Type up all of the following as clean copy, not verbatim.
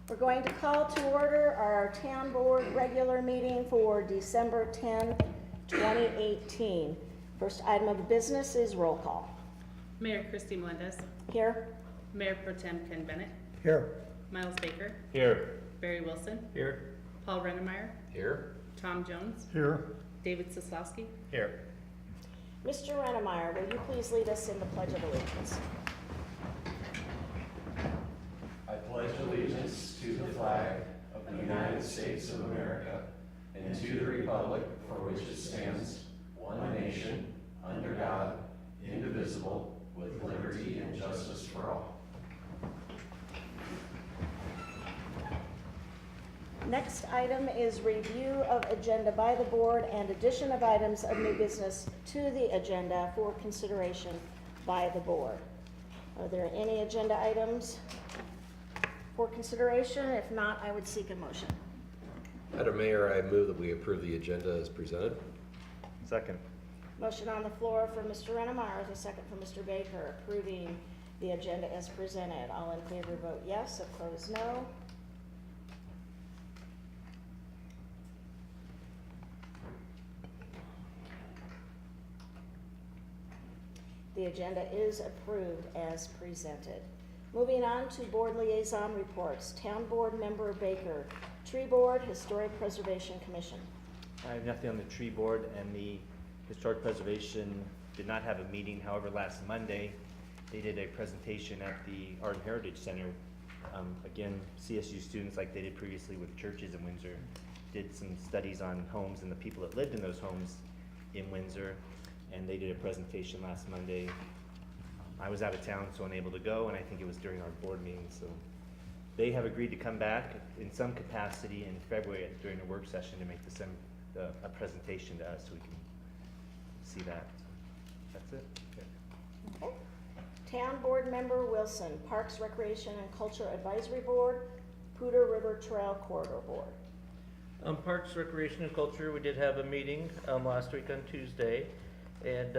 We're going to call to order our town board regular meeting for December 10, 2018. First item of business is roll call. Mayor Christy Melendez. Here. Mayor Pro Tem Ken Bennett. Here. Miles Baker. Here. Barry Wilson. Here. Paul Rennemeyer. Here. Tom Jones. Here. David Soslowski. Here. Mr. Rennemeyer, will you please lead us in the Pledge of Allegiance? I pledge allegiance to the flag of the United States of America and to the republic for which it stands, one nation, under God, indivisible, with liberty and justice for all. Next item is review of agenda by the board and addition of items of new business to the agenda for consideration by the board. Are there any agenda items for consideration? If not, I would seek a motion. Madam Mayor, I move that we approve the agenda as presented. Second. Motion on the floor for Mr. Rennemeyer, with a second for Mr. Baker, approving the agenda as presented. All in favor vote yes, opposed no. The agenda is approved as presented. Moving on to board liaison reports. Town Board Member Baker, Tree Board, Historic Preservation Commission. I have nothing on the tree board, and the Historic Preservation did not have a meeting. However, last Monday, they did a presentation at the Art and Heritage Center. Again, CSU students, like they did previously with churches in Windsor, did some studies on homes and the people that lived in those homes in Windsor, and they did a presentation last Monday. I was out of town, so unable to go, and I think it was during our board meeting, so they have agreed to come back in some capacity in February during a work session to make a presentation to us so we can see that. That's it. Okay. Town Board Member Wilson, Parks, Recreation, and Culture Advisory Board, Poudre River Trail Corridor Board. Parks, Recreation, and Culture, we did have a meeting last week on Tuesday, and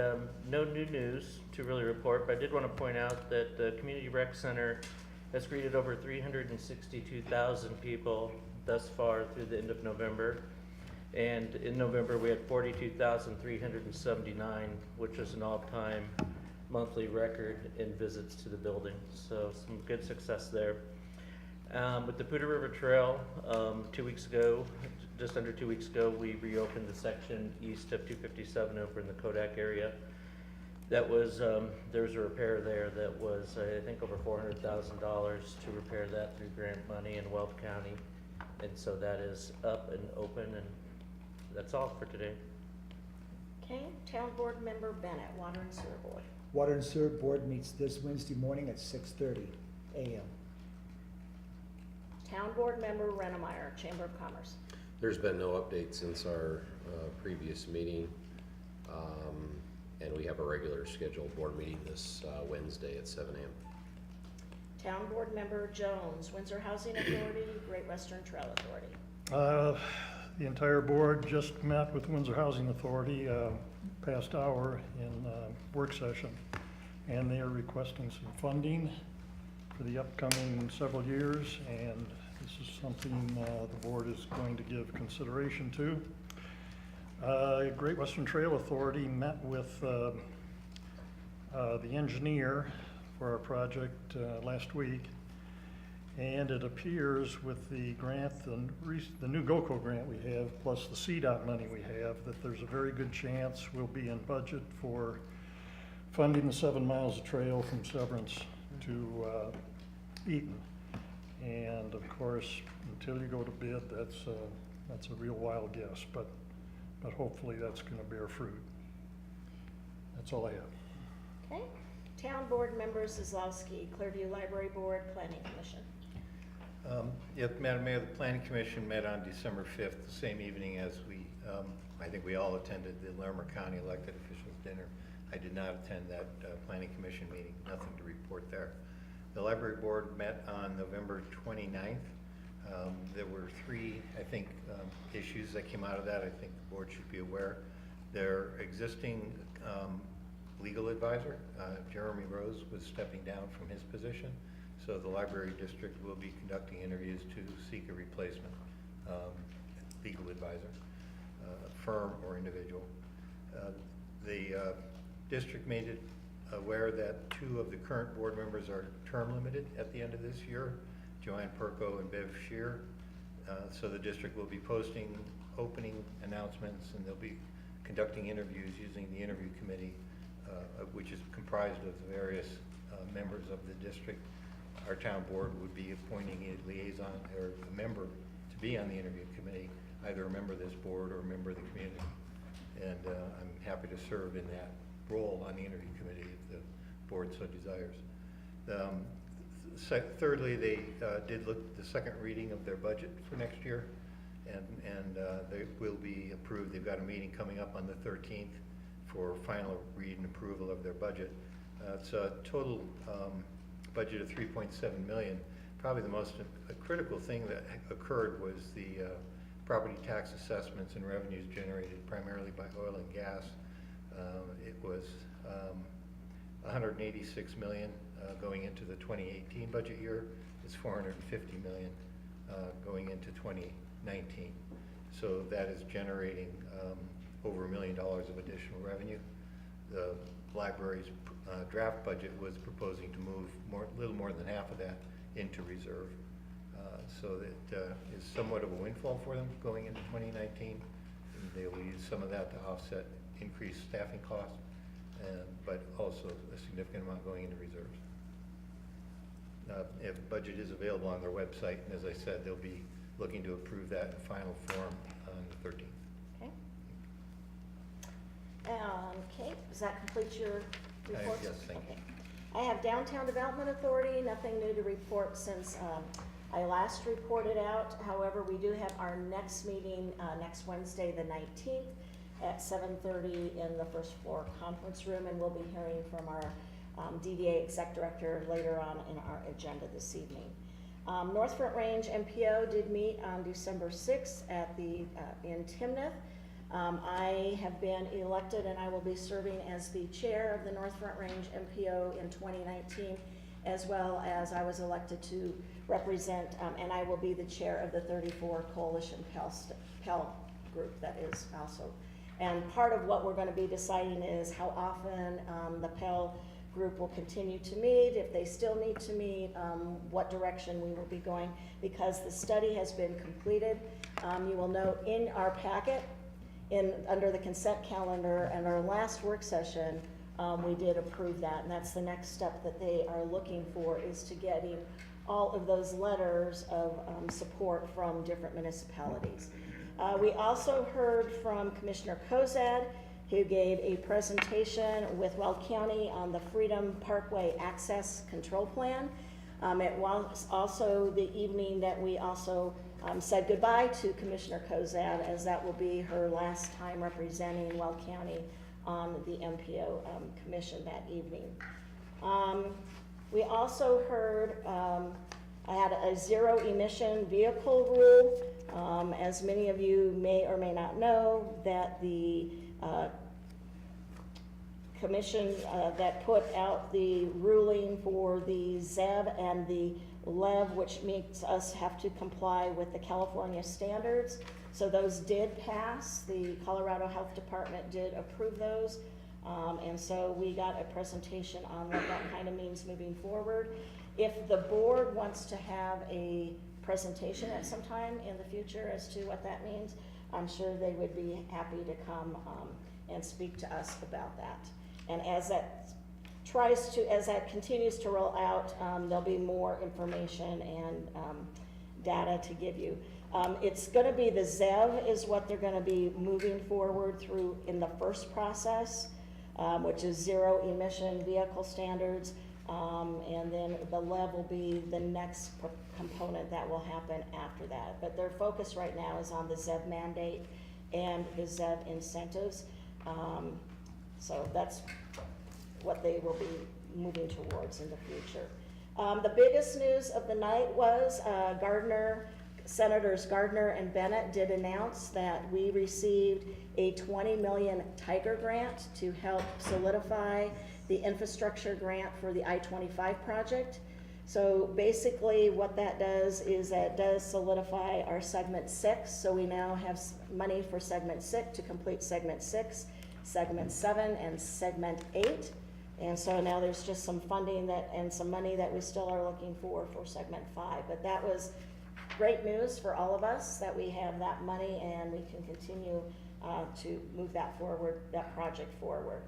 no new news to really report, but I did want to point out that the Community Rec Center has greeted over 362,000 people thus far through the end of November. And in November, we had 42,379, which is an all-time monthly record in visits to the building. So some good success there. With the Poudre River Trail, 2 weeks ago, just under 2 weeks ago, we reopened the section east of 257 over in the Kodak area. That was, there was a repair there that was, I think, over $400,000 to repair that through grant money in Weld County. And so that is up and open, and that's all for today. Okay. Town Board Member Bennett, Water and Sewer Board. Water and Sewer Board meets this Wednesday morning at 6:30 a.m. Town Board Member Rennemeyer, Chamber of Commerce. There's been no update since our previous meeting, and we have a regular scheduled board meeting this Wednesday at 7 a.m. Town Board Member Jones, Windsor Housing Authority, Great Western Trail Authority. The entire board just met with Windsor Housing Authority past hour in work session, and they are requesting some funding for the upcoming several years, and this is something the board is going to give consideration to. Great Western Trail Authority met with the engineer for our project last week, and it appears with the grant, the new GOCO grant we have, plus the CDOT money we have, that there's a very good chance we'll be in budget for funding the 7 miles of trail from Severance to Eaton. And of course, until you go to bid, that's a real wild guess, but hopefully that's going to bear fruit. That's all I have. Okay. Town Board Member Soslowski, Clearview Library Board, Planning Commission. Yes, Madam Mayor, the Planning Commission met on December 5th, the same evening as I think we all attended the Larimer County elected officials dinner. I did not attend that Planning Commission meeting, nothing to report there. The Library Board met on November 29th. There were 3, I think, issues that came out of that. I think the board should be aware. Their existing legal advisor, Jeremy Rose, was stepping down from his position. So the library district will be conducting interviews to seek a replacement legal advisor, firm or individual. The district made it aware that 2 of the current board members are term limited at the end of this year, Joanne Perko and Bev Shear. So the district will be posting opening announcements, and they'll be conducting interviews using the interview committee, which is comprised of the various members of the district. Our town board would be appointing a liaison or a member to be on the interview committee, either a member of this board or a member of the community. And I'm happy to serve in that role on the interview committee if the board so desires. Thirdly, they did look at the second reading of their budget for next year, and they will be approved. They've got a meeting coming up on the 13th for final read and approval of their budget. It's a total budget of $3.7 million. Probably the most critical thing that occurred was the property tax assessments and revenues generated primarily by oil and gas. It was $186 million going into the 2018 budget year. It's $450 million going into 2019. So that is generating over $1 million of additional revenue. The library's draft budget was proposing to move a little more than half of that into reserve. So that is somewhat of a windfall for them going into 2019. And they will use some of that to offset increased staffing costs, but also a significant amount going into reserves. If budget is available on their website, and as I said, they'll be looking to approve that in final form on the 13th. Okay. Okay, does that complete your report? Yes, thank you. I have Downtown Development Authority, nothing new to report since I last reported out. However, we do have our next meeting next Wednesday, the 19th at 7:30 in the first floor conference room, and we'll be hearing from our DDA exec director later on in our agenda this evening. North Front Range MPO did meet on December 6th at the in Timnath. I have been elected, and I will be serving as the chair of the North Front Range MPO in 2019, as well as I was elected to represent, and I will be the chair of the 34 Coalition Pell group that is also. And part of what we're going to be deciding is how often the Pell group will continue to meet, if they still need to meet, what direction we will be going, because the study has been completed. You will note in our packet, under the consent calendar and our last work session, we did approve that, and that's the next step that they are looking for, is to getting all of those letters of support from different municipalities. We also heard from Commissioner Kozad, who gave a presentation with Weld County on the Freedom Parkway Access Control Plan. It was also the evening that we also said goodbye to Commissioner Kozad, as that will be her last time representing Weld County on the MPO commission that evening. We also heard, I had a zero emission vehicle rule. As many of you may or may not know, that the commission that put out the ruling for the ZEV and the LEV, which makes us have to comply with the California standards. So those did pass. The Colorado Health Department did approve those. And so we got a presentation on what that kind of means moving forward. If the board wants to have a presentation at some time in the future as to what that means, I'm sure they would be happy to come and speak to us about that. And as that continues to roll out, there'll be more information and data to give you. It's going to be the ZEV is what they're going to be moving forward through in the first process, which is zero emission vehicle standards. And then the LEV will be the next component that will happen after that. But their focus right now is on the ZEV mandate and the ZEV incentives. So that's what they will be moving towards in the future. The biggest news of the night was Senators Gardner and Bennett did announce that we received a $20 million Tiger grant to help solidify the infrastructure grant for the I-25 project. So basically what that does is that does solidify our segment 6. So we now have money for segment 6 to complete segment 6, segment 7, and segment 8. And so now there's just some funding and some money that we still are looking for segment 5. But that was great news for all of us that we have that money and we can continue to move that forward, that project forward.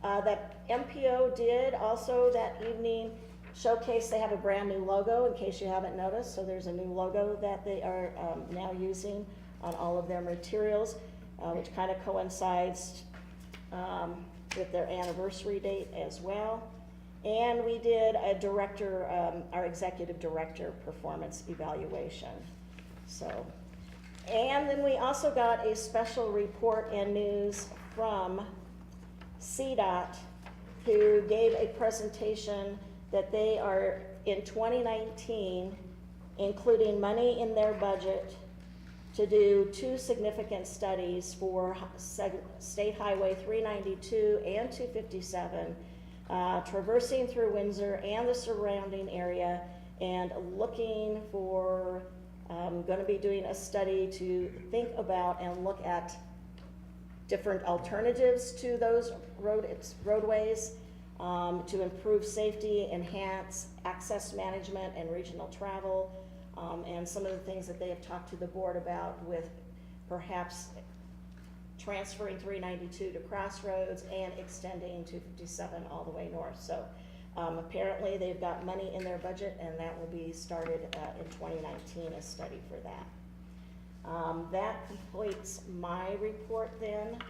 That MPO did also that evening showcase. They have a brand new logo, in case you haven't noticed. So there's a new logo that they are now using on all of their materials, which kind of coincides with their anniversary date as well. And we did a director, our executive director performance evaluation. So, and then we also got a special report and news from CDOT, who gave a presentation that they are in 2019 including money in their budget to do 2 significant studies for State Highway 392 and 257, traversing through Windsor and the surrounding area, and looking for, going to be doing a study to think about and look at different alternatives to those roadways, to improve safety, enhance access management and regional travel, and some of the things that they have talked to the board about with perhaps transferring 392 to Crossroads and extending 257 all the way north. So apparently they've got money in their budget, and that will be started in 2019, a study for that. That completes my report then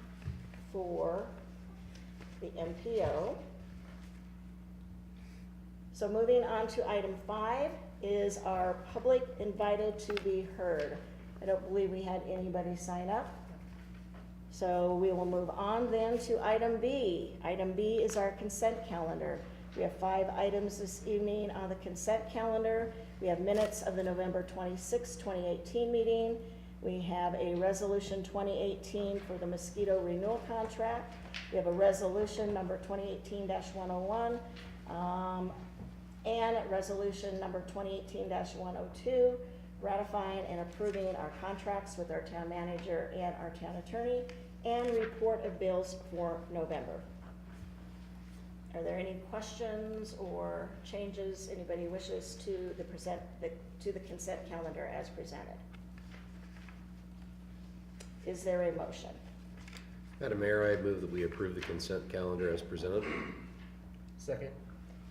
for the MPO. So moving on to item 5 is our public invited to be heard. I don't believe we had anybody sign up. So we will move on then to item B. Item B is our consent calendar. We have 5 items this evening on the consent calendar. We have minutes of the November 26, 2018 meeting. We have a resolution 2018 for the mosquito renewal contract. We have a resolution number 2018-101, and resolution number 2018-102, ratifying and approving our contracts with our town manager and our town attorney, and report of bills for November. Are there any questions or changes anybody wishes to the consent calendar as presented? Is there a motion? Madam Mayor, I move that we approve the consent calendar as presented. Second.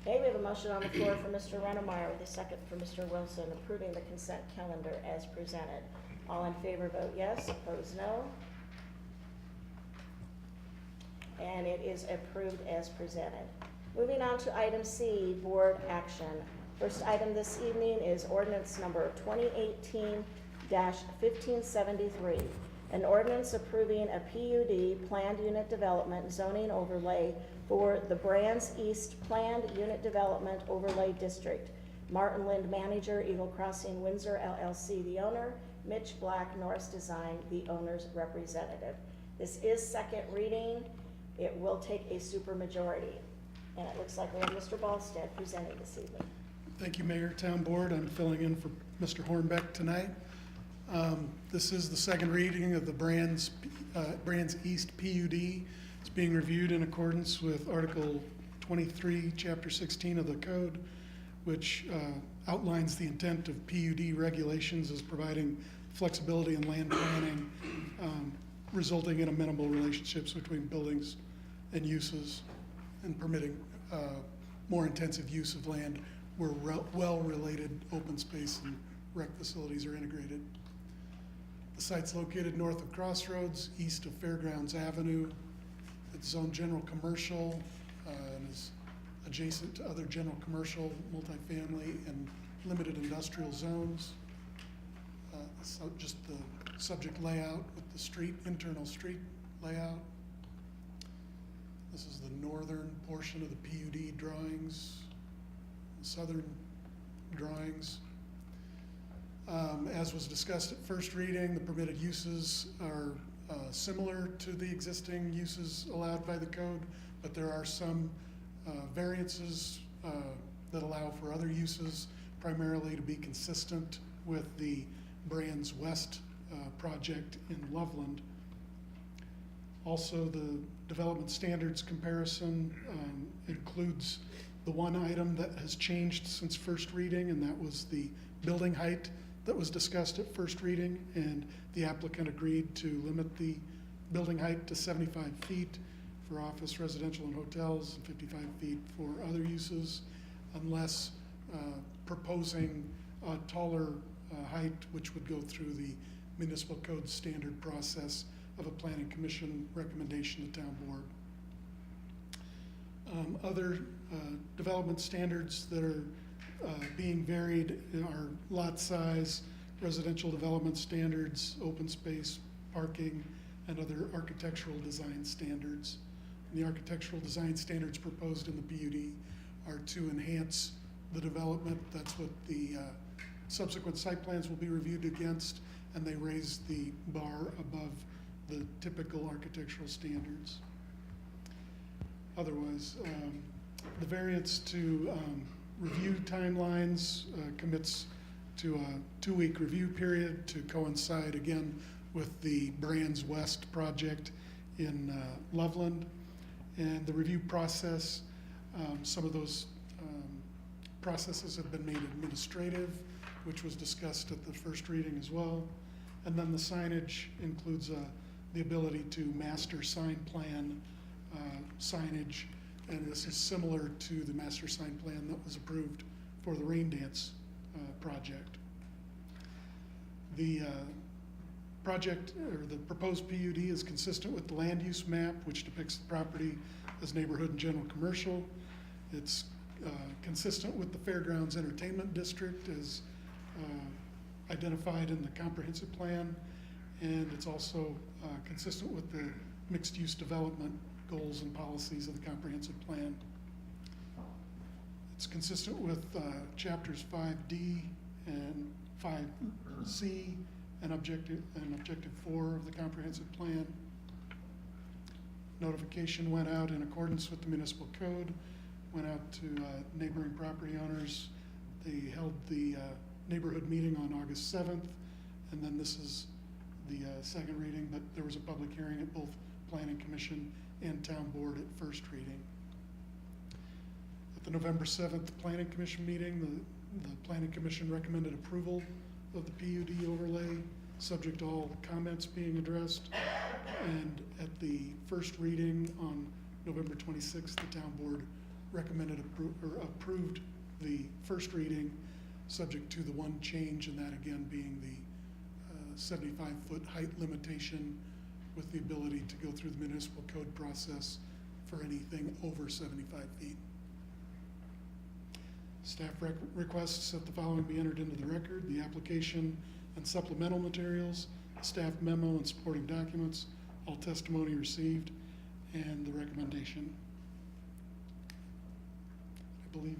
Okay, we have a motion on the floor for Mr. Rennemeyer with a second for Mr. Wilson, approving the consent calendar as presented. All in favor vote yes, opposed no. And it is approved as presented. Moving on to item C, board action. First item this evening is ordinance number 2018-1573. An ordinance approving a PUD, planned unit development zoning overlay for the Brands East Planned Unit Development Overlay District. Martin Lind, manager, Eagle Crossing Windsor LLC, the owner. Mitch Black, Norris Design, the owner's representative. This is second reading. It will take a supermajority. And it looks like we have Mr. Ballstead presenting this evening. Thank you, Mayor, Town Board. I'm filling in for Mr. Hornbeck tonight. This is the second reading of the Brands East PUD. It's being reviewed in accordance with Article 23, Chapter 16 of the Code, which outlines the intent of PUD regulations as providing flexibility in land planning, resulting in amenable relationships between buildings and uses, and permitting more intensive use of land where well-related open space and rec facilities are integrated. The site's located north of Crossroads, east of Fairgrounds Avenue. It's zoned general commercial and is adjacent to other general commercial, multifamily, and limited industrial zones. So just the subject layout with the street, internal street layout. This is the northern portion of the PUD drawings, southern drawings. As was discussed at first reading, the permitted uses are similar to the existing uses allowed by the code, but there are some variances that allow for other uses, primarily to be consistent with the Brands West project in Loveland. Also, the development standards comparison includes the one item that has changed since first reading, and that was the building height that was discussed at first reading, and the applicant agreed to limit the building height to 75 feet for office, residential, and hotels, and 55 feet for other uses, unless proposing a taller height, which would go through the municipal code standard process of a planning commission recommendation to town board. Other development standards that are being varied are lot size, residential development standards, open space, parking, and other architectural design standards. And the architectural design standards proposed in the PUD are to enhance the development. That's what the subsequent site plans will be reviewed against, and they raise the bar above the typical architectural standards. Otherwise, the variance to review timelines commits to a 2-week review period to coincide again with the Brands West project in Loveland. And the review process, some of those processes have been made administrative, which was discussed at the first reading as well. And then the signage includes the ability to master sign plan signage, and this is similar to the master sign plan that was approved for the rain dance project. The project, or the proposed PUD, is consistent with the land use map, which depicts the property as neighborhood and general commercial. It's consistent with the Fairgrounds Entertainment District as identified in the comprehensive plan, and it's also consistent with the mixed-use development goals and policies of the comprehensive plan. It's consistent with chapters 5D and 5C and objective 4 of the comprehensive plan. Notification went out in accordance with the municipal code, went out to neighboring property owners. They held the neighborhood meeting on August 7th, and then this is the second reading, but there was a public hearing at both Planning Commission and Town Board at first reading. At the November 7th Planning Commission meeting, the Planning Commission recommended approval of the PUD overlay, subject to all comments being addressed. And at the first reading on November 26th, the Town Board recommended approved the first reading, subject to the one change, and that again being the 75-foot height limitation, with the ability to go through the municipal code process for anything over 75 feet. Staff requests that the following be entered into the record: the application and supplemental materials, staff memo and supporting documents, all testimony received, and the recommendation. I believe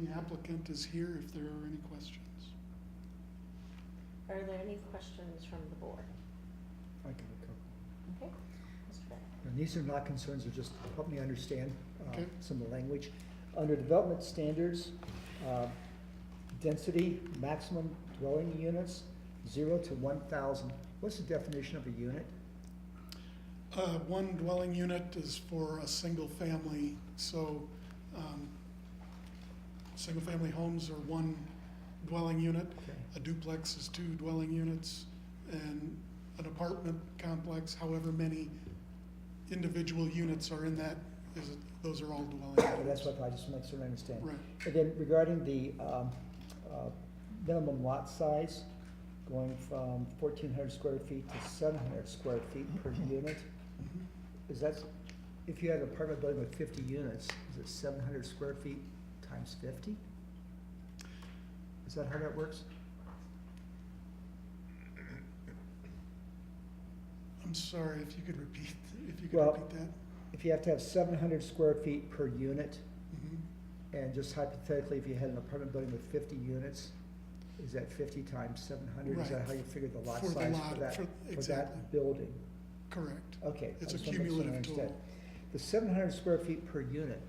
the applicant is here if there are any questions. Are there any questions from the board? I can recall. Okay, Mr. Beck. And these are not concerns, they're just help me understand Okay. some of the language. Under development standards, density, maximum dwelling units, 0 to 1,000. What's the definition of a unit? One dwelling unit is for a single family, so single family homes are one dwelling unit. Okay. A duplex is 2 dwelling units, and an apartment complex, however many individual units are in that, those are all dwelling Okay, units. that's what I just make sure I understand. Right. And then regarding the minimum lot size, going from 1,400 square feet to 700 square feet per unit, Mhm. is that, if you had an apartment building with 50 units, is it 700 square feet times 50? Is that how that works? I'm sorry, if you could repeat Well- that. If you have to have 700 square feet per unit, Mhm. and just hypothetically, if you had an apartment building with 50 units, is that 50 times 700? Is that Right. how you figure the lot For the size lot, for that, for- for exactly. that building? Correct. Okay. It's I a just wanna make sure I cumulative understand. total. The 700 square feet per unit,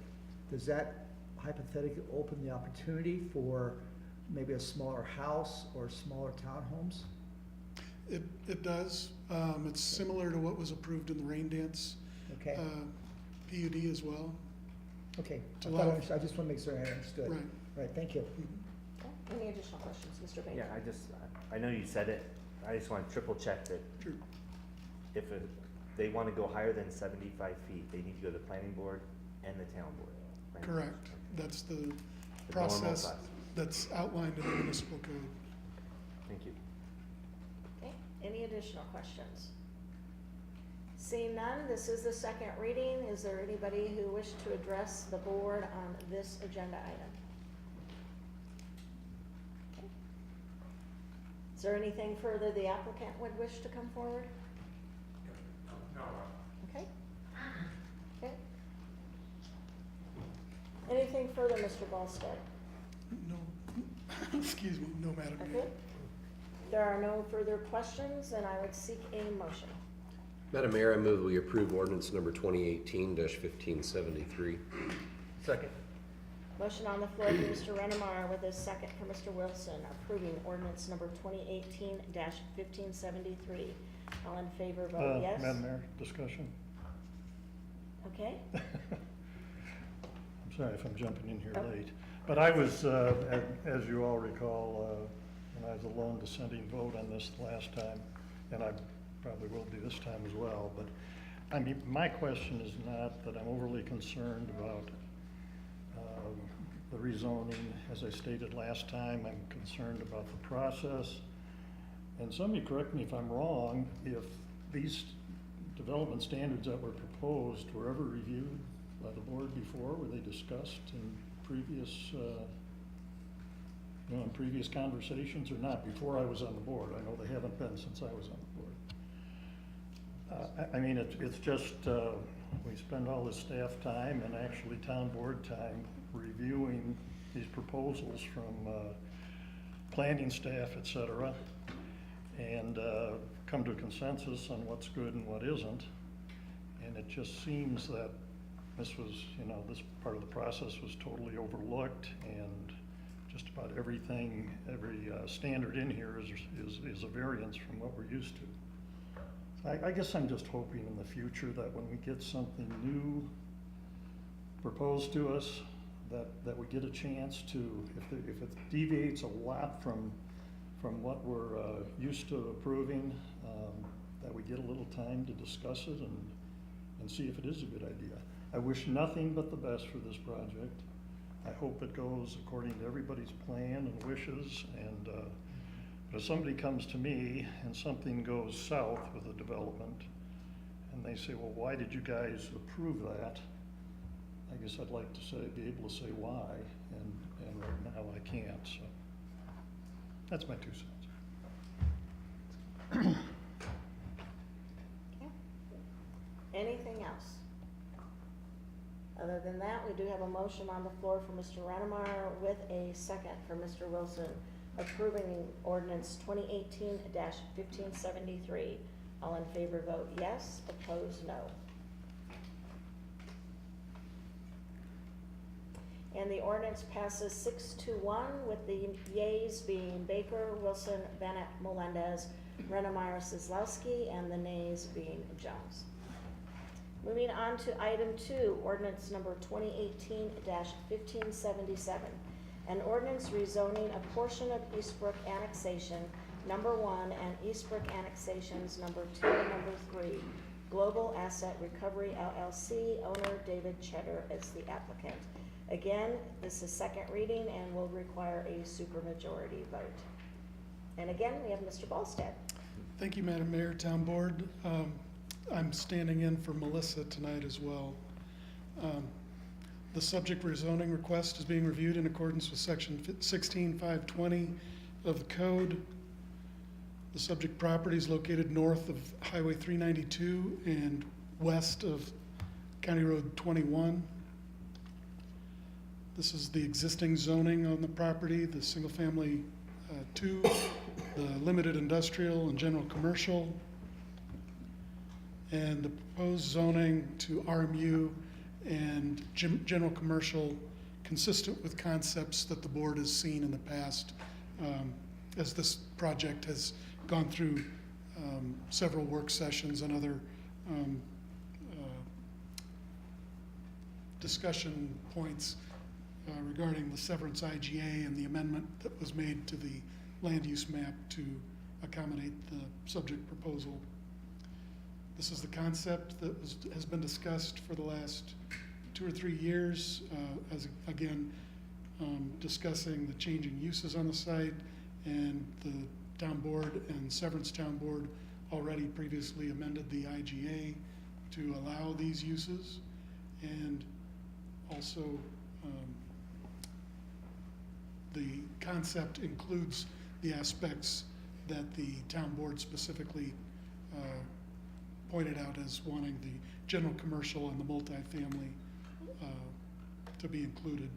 does that hypothetically open the opportunity for maybe a smaller house or smaller townhomes? It does. It's similar to what was approved in the rain dance Okay, PUD as well. okay. to I thought I allow- understood. I just want to make sure I understood. Right. Right, thank you. Okay. Any additional questions, Mr. Baker? Yeah, I know you said it, I just wanna triple check that True. if they wanna go higher than 75 feet, they need to go to the planning board and the town board. right? Correct. That's the The normal process size. that's outlined in the municipal code. Thank you. Okay, any additional questions? Seeing none, this is the second reading. Is there anybody who wished to address the board on this agenda item? Okay. Is there anything further the applicant would wish to come forward? No. Okay. Okay. Anything further, Mr. Ballstead? No, excuse me, no, Madam Mayor. Okay. There are no further questions, and I would seek a motion. Madam Mayor, I move we approve ordinance number 2018-1573. Second. Motion on the floor for Mr. Rennemeyer with a second for Mr. Wilson, approving ordinance number 2018-1573. All in favor, vote yes. Madam Mayor, discussion. Okay, I'm sorry if I'm jumping in here Oh. late, but I was, as you all recall, when I was a lone dissenting vote on this the last time, and I probably will do this time as well, but I mean, my question is not that I'm overly concerned about the rezoning. As I stated last time, I'm concerned about the process. And somebody correct me if I'm wrong, if these development standards that were proposed were ever reviewed by the board before, were they discussed in previous, in previous conversations or not, before I was on the board? I know they haven't been since I was on the board. I mean, it's just, we spend all this staff time and actually town board time reviewing these proposals from planning staff, et cetera, and come to a consensus on what's good and what isn't. And it just seems that this was, this part of the process was totally overlooked, and just about everything, every standard in here is a variance from what we're used to. I guess I'm just hoping in the future that when we get something new proposed to us, that we get a chance to, if it deviates a lot from what we're used to approving, that we get a little time to discuss it and see if it is a good idea. I wish nothing but the best for this project. I hope it goes according to everybody's plan and wishes, and but if somebody comes to me and something goes south with a development, and they say, well, why did you guys approve that? I guess I'd like to be able to say why, and right now I can't, so that's my 2 cents. okay. Anything else? Other than that, we do have a motion on the floor for Mr. Rennemeyer with a second for Mr. Wilson, approving ordinance 2018-1573. All in favor vote yes, opposed no. And the ordinance passes 6-1 with the yeas being Baker, Wilson, Bennett, Melendez, Rennemeyer, Sizlowski, and the nays being Jones. Moving on to item 2, ordinance number 2018-1577. An ordinance rezoning a portion of Eastbrook annexation number 1 and Eastbrook annexations number 2 and number 3. Global Asset Recovery LLC, owner David Cheddar as the applicant. Again, this is second reading and will require a supermajority vote. And again, we have Mr. Ballstead. Thank you, Madam Mayor, Town Board. I'm standing in for Melissa tonight as well. The subject rezoning request is being reviewed in accordance with section 16.520 of the code. The subject property is located north of Highway 392 and west of County Road 21. This is the existing zoning on the property, the single family 2, the limited industrial and general commercial, and the proposed zoning to RMU and general commercial consistent with concepts that the board has seen in the past, as this project has gone through several work sessions and other discussion points regarding the severance IGA and the amendment that was made to the land use map to accommodate the subject proposal. This is the concept that has been discussed for the last 2 or 3 years, as again, discussing the changing uses on the site, and the town board and Severance Town Board already previously amended the IGA to allow these uses, and also the concept includes the aspects that the town board specifically pointed out as wanting the general commercial and the multifamily to be included.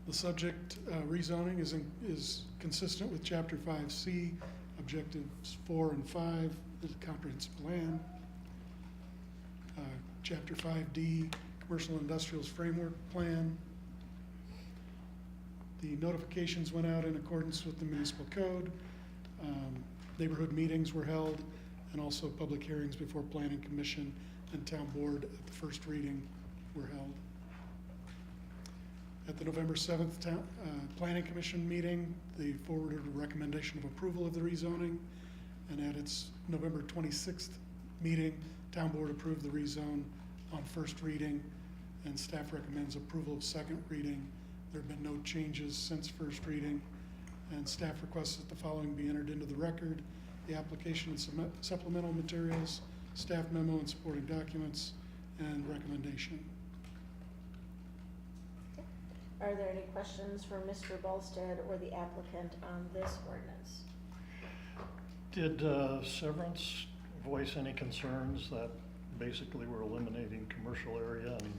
The subject rezoning is consistent with Chapter 5C, Objectives 4 and 5 of the Comprehensive Plan. Chapter 5D, Commercial Industrials Framework Plan. The notifications went out in accordance with the municipal code. Neighborhood meetings were held, and also public hearings before Planning Commission and Town Board at the first reading were held. At the November 7th Planning Commission meeting, they forwarded a recommendation of approval of the rezoning, and at its November 26th meeting, Town Board approved the rezone on first reading, and staff recommends approval of second reading. There have been no changes since first reading, and staff requests that the following be entered into the record: the application and supplemental materials, staff memo and supporting documents, and recommendation. Are there any questions for Mr. Bolstead or the applicant on this ordinance? Did Severance voice any concerns that basically we're eliminating commercial area and,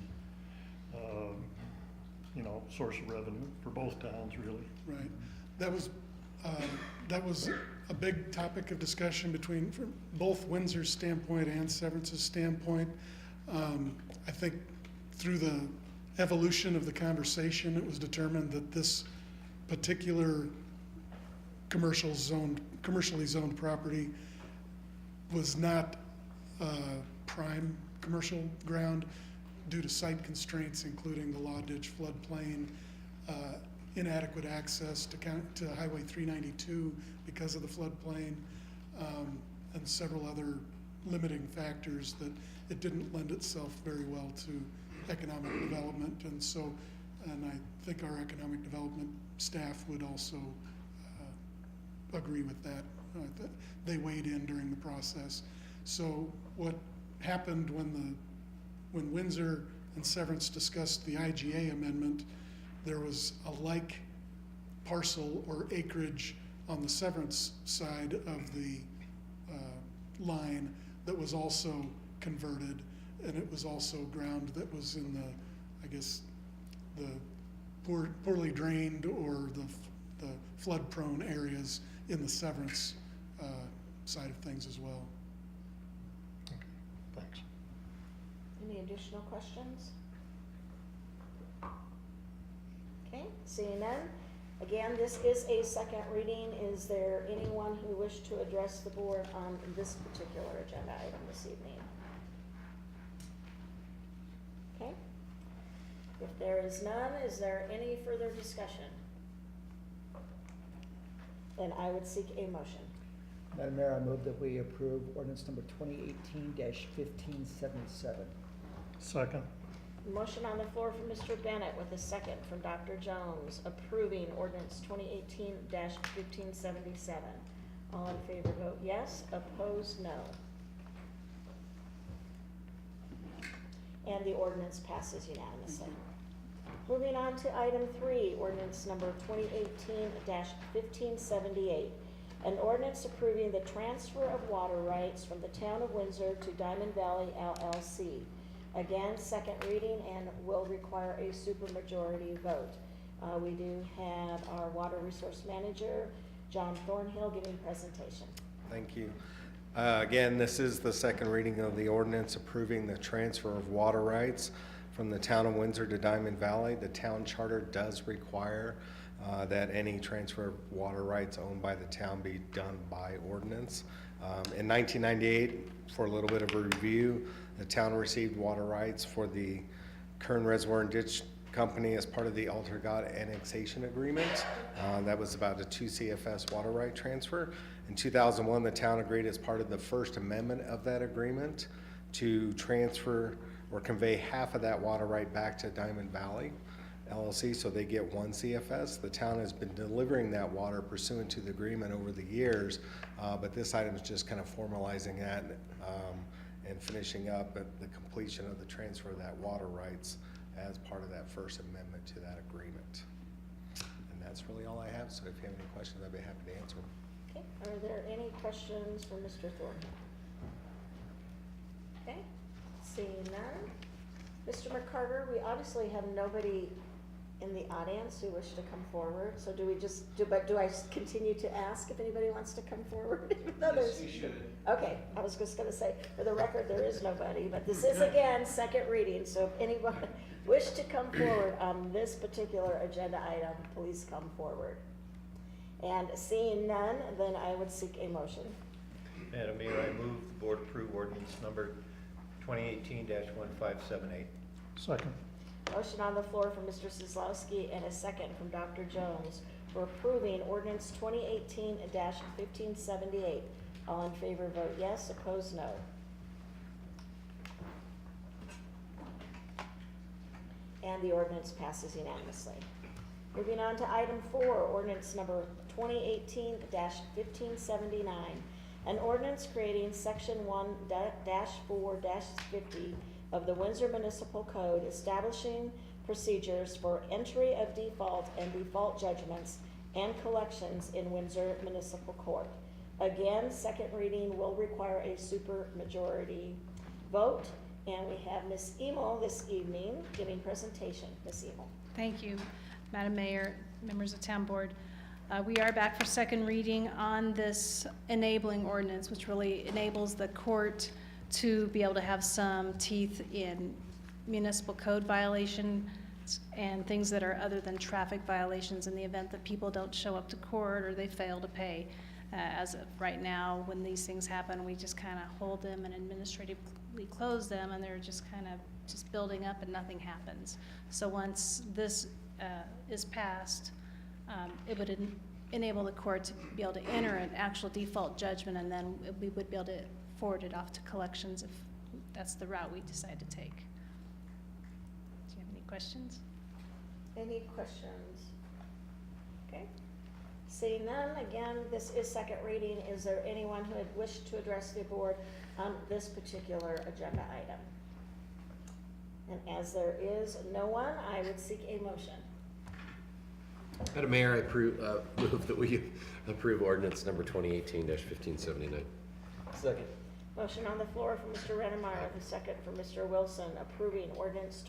source of revenue for both towns, really? Right. That was a big topic of discussion from both Windsor's standpoint and Severance's standpoint. I think through the evolution of the conversation, it was determined that this particular commercially zoned property was not prime commercial ground due to site constraints, including the Law Ditch floodplain, inadequate access to Highway 392 because of the floodplain, and several other limiting factors that it didn't lend itself very well to economic development. And I think our economic development staff would also agree with that. They weighed in during the process. So what happened when Windsor and Severance discussed the IGA amendment, there was a like parcel or acreage on the Severance side of the line that was also converted, and it was also ground that was in the poorly drained or the flood-prone areas in the Severance side of things as well. Okay, thanks. Any additional questions? Okay, seeing none. Again, this is a second reading. Is there anyone who wished to address the board on this particular agenda item this evening? Okay. If there is none, is there any further discussion? Then I would seek a motion. Madam Mayor, I move that we approve ordinance number 2018-1577. Second. Motion on the floor from Mr. Bennett with a second from Dr. Jones approving ordinance 2018-1577. All in favor vote yes, opposed no. And the ordinance passes unanimously. Moving on to item 3, ordinance number 2018-1578. An ordinance approving the transfer of water rights from the town of Windsor to Diamond Valley LLC. Again, second reading and will require a supermajority vote. We do have our water resource manager, John Thornhill, giving presentation. Thank you. Again, this is the second reading of the ordinance approving the transfer of water rights from the town of Windsor to Diamond Valley. The town charter does require that any transfer of water rights owned by the town be done by ordinance. In 1998, for a little bit of a review, the town received water rights for the Kern Reservoir and Ditch Company as part of the Alter God annexation agreement. That was about a 2 CFS water right transfer. In 2001, the town agreed as part of the First Amendment of that agreement to transfer or convey half of that water right back to Diamond Valley LLC, so they get 1 CFS. The town has been delivering that water pursuant to the agreement over the years, but this item is just kind of formalizing that and finishing up at the completion of the transfer of that water rights as part of that First Amendment to that agreement. And that's really all I have, so if you have any questions, I'd be happy to answer them. Okay, are there any questions for Mr. Thornton? Okay, seeing none. Mr. McCarter, we obviously have nobody in the audience who wish to come forward, so do I continue to ask if anybody wants to come forward? Yes, you should. Okay, I was just gonna say, for the record, there is nobody, but this is again, second reading, so if anyone wish to come forward on this particular agenda item, please come forward. And seeing none, then I would seek a motion. Madam Mayor, I move the board approve ordinance number 2018-1578. Second. Motion on the floor from Mr. Kozlowski and a second from Dr. Jones for approving ordinance 2018-1578. All in favor vote yes, opposed no. And the ordinance passes unanimously. Moving on to item 4, ordinance number 2018-1579. An ordinance creating section 1-4-50 of the Windsor Municipal Code establishing procedures for entry of default and default judgments and collections in Windsor Municipal Court. Again, second reading will require a supermajority vote, and we have Ms. Emil this evening giving presentation. Ms. Emil. Thank you, Madam Mayor, members of Town Board. We are back for second reading on this enabling ordinance, which really enables the court to be able to have some teeth in municipal code violations and things that are other than traffic violations in the event that people don't show up to court or they fail to pay. As of right now, when these things happen, we just kind of hold them and administratively close them, and they're just kind of just building up and nothing happens. So once this is passed, it would enable the court to be able to enter an actual default judgment, and then we would be able to forward it off to collections if that's the route we decide to take. Do you have any questions? Any questions? Okay. Seeing none, again, this is second reading. Is there anyone who would wish to address the board on this particular agenda item? And as there is no one, I would seek a motion. Madam Mayor, I move that we approve ordinance number 2018-1579. Second. Motion on the floor from Mr. Rennemeyer, the second from Mr. Wilson, approving ordinance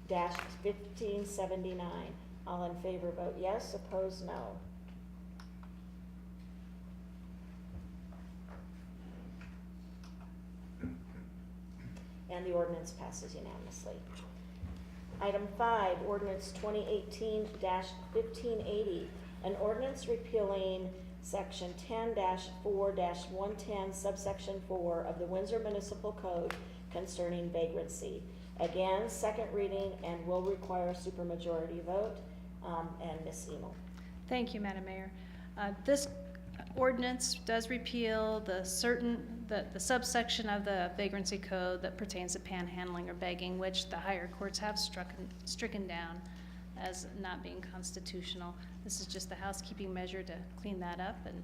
2018-1579. All in favor vote yes, opposed no. And the ordinance passes unanimously. Item 5, ordinance 2018-1580, an ordinance repealing section 10-4-110, subsection 4 of the Windsor Municipal Code concerning vagrancy. Again, second reading and will require a supermajority vote. And Ms. Emil. Thank you, Madam Mayor. This ordinance does repeal the subsection of the vagrancy code that pertains to panhandling or begging, which the higher courts have stricken down as not being constitutional. This is just a housekeeping measure to clean that up, and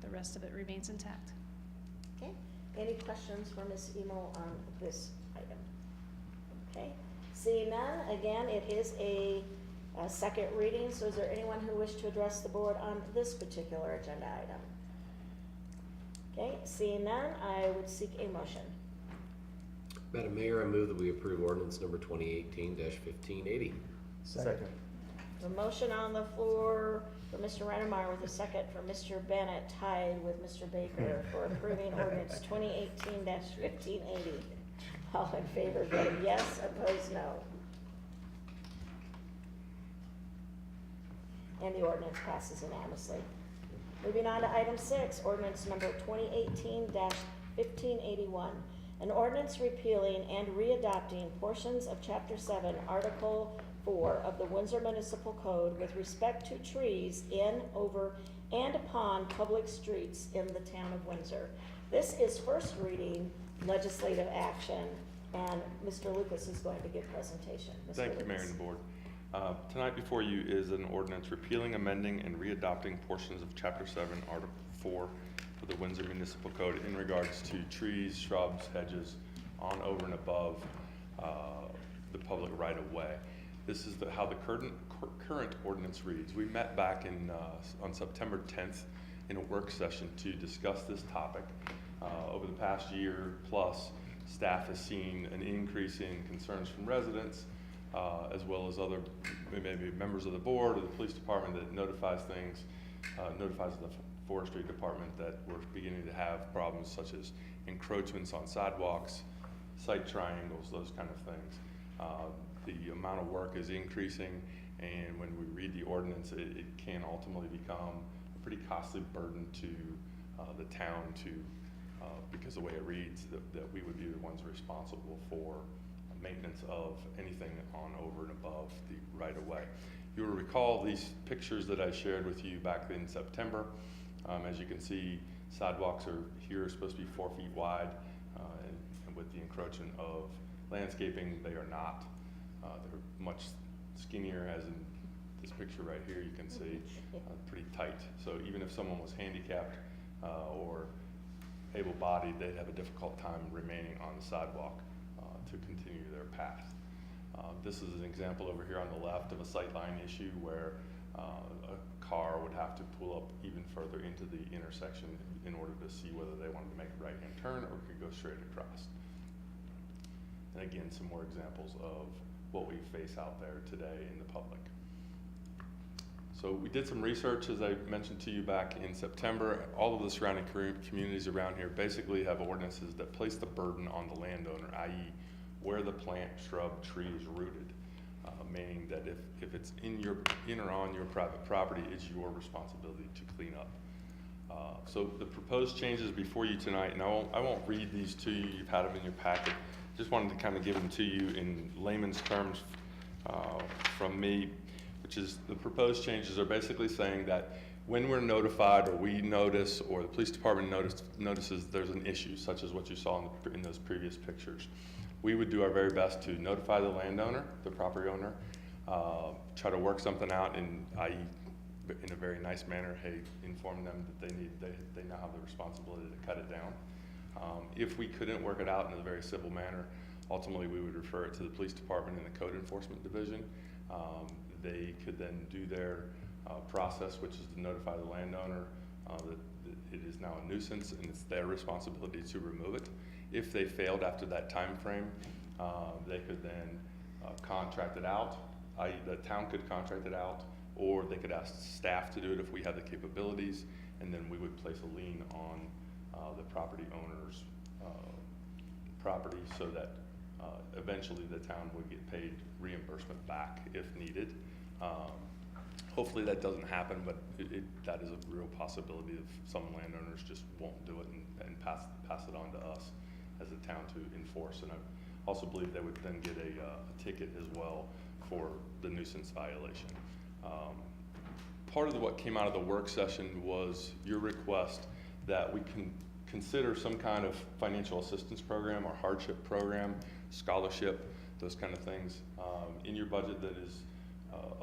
the rest of it remains intact. Okay. Any questions for Ms. Emil on this item? Okay. Seeing none, again, it is a second reading, so is there anyone who wishes to address the board on this particular agenda item? Okay, seeing none, I would seek a motion. Madam Mayor, I move that we approve ordinance number 2018-1580. Second. A motion on the floor for Mr. Rennemeyer with a second for Mr. Bennett, tied with Mr. Baker for approving ordinance 2018-1580. All in favor voting yes, opposed no. And the ordinance passes unanimously. Moving on to item 6, ordinance number 2018-1581. An ordinance repealing and readopting portions of Chapter 7, Article 4 of the Windsor Municipal Code with respect to trees in, over, and upon public streets in the town of Windsor. This is first reading legislative action, and Mr. Lucas is going to give presentation. Mr. Thank you, Mayor Lucas. and Board. Tonight before you is an ordinance repealing, amending, and readopting portions of Chapter 7, Article 4 of the Windsor Municipal Code in regards to trees, shrubs, hedges on, over, and above the public right-of-way. This is how the current ordinance reads. We met back on September 10th in a work session to discuss this topic. Over the past year plus, staff has seen an increase in concerns from residents, as well as other, maybe members of the board or the police department that notifies the forestry department that we're beginning to have problems such as encroachments on sidewalks, site triangles, those kind of things. The amount of work is increasing, and when we read the ordinance, it can ultimately become a pretty costly burden to the town because the way it reads, that we would be the ones responsible for maintenance of anything on, over, and above the right-of-way. You will recall these pictures that I shared with you back in September. As you can see, sidewalks are supposed to be 4 feet wide, and with the encroachment of landscaping, they are not. They're much skinnier, as in this picture right here, you can see, pretty tight. So even if someone was handicapped or able-bodied, they'd have a difficult time remaining on the sidewalk to continue their path. This is an example over here on the left of a sightline issue where a car would have to pull up even further into the intersection in order to see whether they wanted to make a right-hand turn or could go straight across. And again, some more examples of what we face out there today in the public. So we did some research, as I mentioned to you back in September. All of the surrounding communities around here basically have ordinances that place the burden on the landowner, i.e. where the plant, shrub, tree is rooted, meaning that if it's in or on your private property, it's your responsibility to clean up. So the proposed changes before you tonight, and I won't read these to you, you've had them in your packet. Just wanted to kind of give them to you in layman's terms from me, which is the proposed changes are basically saying that when we're notified or we notice or the police department notices there's an issue, such as what you saw in those previous pictures, we would do our very best to notify the landowner, the property owner, try to work something out in a very nice manner, hey, inform them that they now have the responsibility to cut it down. If we couldn't work it out in a very civil manner, ultimately we would refer it to the police department and the code enforcement division. They could then do their process, which is to notify the landowner that it is now a nuisance and it's their responsibility to remove it. If they failed after that time frame, they could then contract it out, i.e. the town could contract it out, or they could ask staff to do it if we had the capabilities, and then we would place a lien on the property owner's property so that eventually the town would get paid reimbursement back if needed. Hopefully that doesn't happen, but that is a real possibility if some landowners just won't do it and pass it on to us as a town to enforce. And I also believe they would then get a ticket as well for the nuisance violation. Part of what came out of the work session was your request that we can consider some kind of financial assistance program or hardship program, scholarship, those kind of things. In your budget that is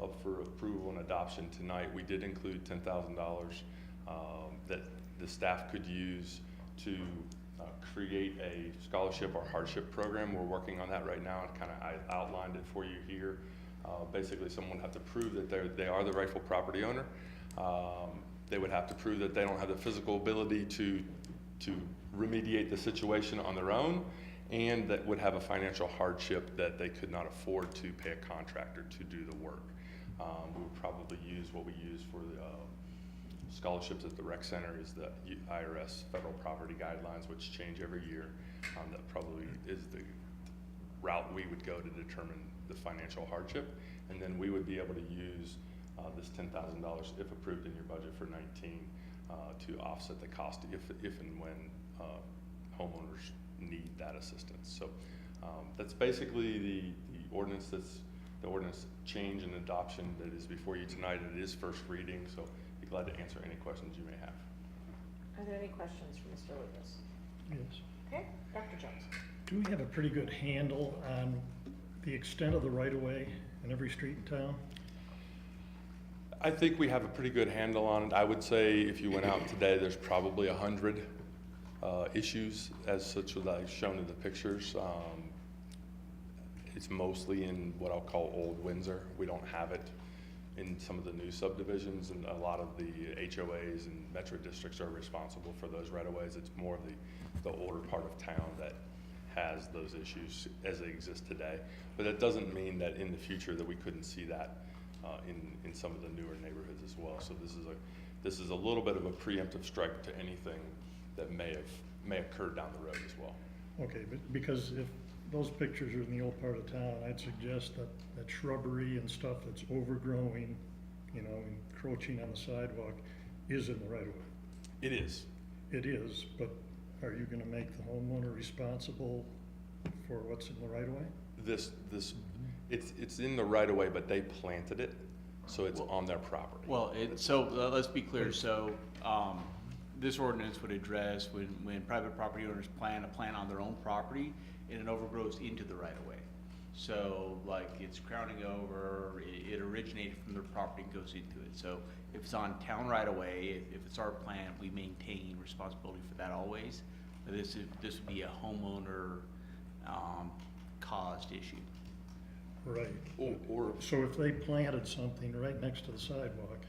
up for approval and adoption tonight, we did include $10,000 that the staff could use to create a scholarship or hardship program. We're working on that right now, and I outlined it for you here. Basically, someone would have to prove that they are the rightful property owner. They would have to prove that they don't have the physical ability to remediate the situation on their own, and that would have a financial hardship that they could not afford to pay a contractor to do the work. We would probably use what we use for the scholarships at the rec center is the IRS federal property guidelines, which change every year. That probably is the route we would go to determine the financial hardship. And then we would be able to use this $10,000, if approved in your budget for 19, to offset the cost if and when homeowners need that assistance. So that's basically the ordinance the ordinance change and adoption that is before you tonight. It is first reading, so be glad to answer any questions you may have. Are there any questions for Mr. Lucas? Yes. Okay, Dr. Jones. Do we have a pretty good handle on the extent of the right-of-way in every street in town? I think we have a pretty good handle on it. I would say if you went out today, there's probably 100 issues as such that I've shown in the pictures. It's mostly in what I'll call Old Windsor. We don't have it in some of the new subdivisions, and a lot of the HOAs and metro districts are responsible for those right-of-ways. It's more of the older part of town that has those issues as they exist today. But that doesn't mean that in the future that we couldn't see that in some of the newer neighborhoods as well. So this is a little bit of a preemptive strike to anything that may occur down the road as well. Okay, but because if those pictures are in the old part of town, I'd suggest that shrubbery and stuff that's overgrowing, you know, encroaching on the sidewalk is in the right of way. It is. It is, but are you gonna make the homeowner responsible for what's in the right of way? It's in the right of way, but they planted it, so it's on their property. Well, let's be clear, so, this ordinance would address when private property owners plan on their own property and it overgrows into the right of way. So like it's crowning over, it originated from their property and goes into it. So if it's on town right of way, if it's our plan, we maintain responsibility for that always. But this would be a homeowner, caused issue. Right. Or So if they planted something right next to the sidewalk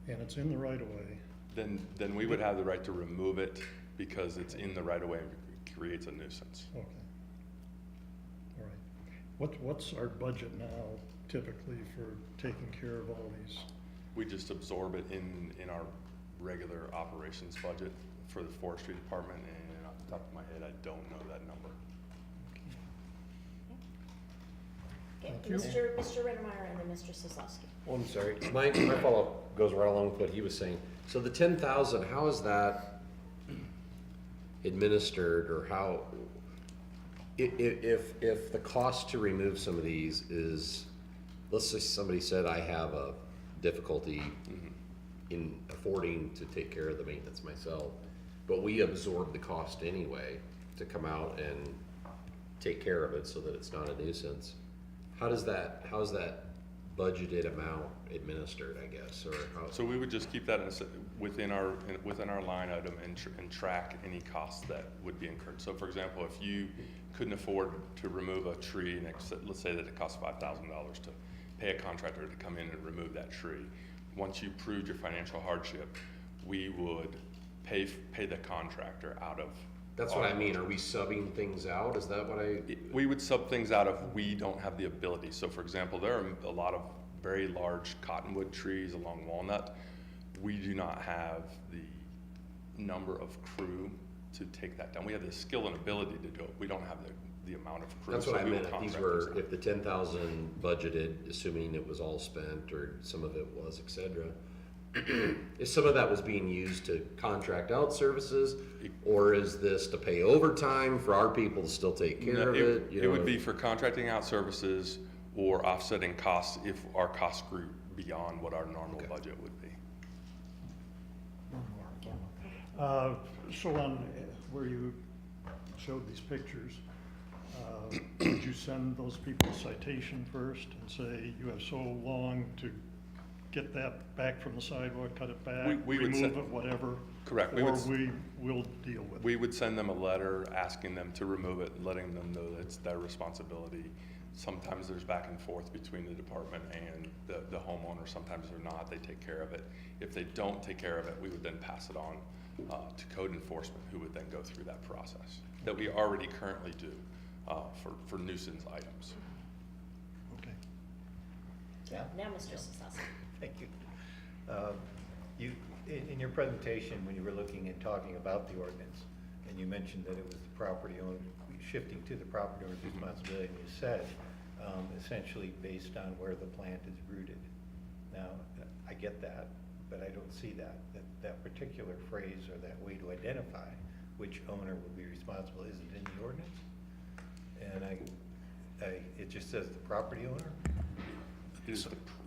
and it's in the right of way, then we would have the right to remove it because it's in the right of way and creates a nuisance. okay. All right. What's our budget now typically for taking care of all these? We just absorb it in our regular operations budget for the forestry department, and off the top of my head, I don't know that number. Okay, Thank you. Mr. Rennemeyer and then Mr. Sosowski. Oh, I'm sorry. My follow-up goes right along with what he was saying. So the 10,000, how is that administered, or how, if the cost to remove some of these is, let's say somebody said I have a difficulty in affording to take care of the maintenance myself, but we absorb the cost anyway to come out and take care of it so that it's not a nuisance. How's that budgeted amount administered, I guess, or how? So we would just keep that within our line item and track any costs that would be incurred. So for example, if you couldn't afford to remove a tree, let's say that it costs $5,000 to pay a contractor to come in and remove that tree. Once you proved your financial hardship, we would pay the contractor out of. That's what I mean. Are we subbing things out? Is that what We would sub things out if we don't have the ability. So for example, there are a lot of very large cottonwood trees along Walnut. We do not have the number of crew to take that down. We have the skill and ability to do it. We don't have the amount of crew. That's what So I we meant. would If these contract were, if the 10,000 budgeted, assuming it was all spent or some of it was, et cetera, if some of that was being used to contract out services, or is this to pay overtime for our people to still take care of it? It would be for contracting out services or offsetting costs if our costs grew beyond what our normal budget would be. So on where you showed these pictures, did you send those people a citation first and say you have so long to get that back from the sidewalk, cut it back, We would remove it, whatever? Correct. Or we will deal with it? We would send them a letter asking them to remove it, letting them know that it's their responsibility. Sometimes there's back and forth between the department and the homeowner. Sometimes they're not, they take care of it. If they don't take care of it, we would then pass it on to code enforcement, who would then go through that process that we already currently do for nuisance items. Okay. Yeah. Now, Mr. Sosowski. Thank you. In your presentation, when you were looking and talking about the ordinance, and you mentioned that it was the property owner, shifting to the property owner's responsibility, and you said, essentially based on where the plant is rooted. Now, I get that, but I don't see that particular phrase or that way to identify which owner will be responsible isn't in the ordinance. And it just says the property owner.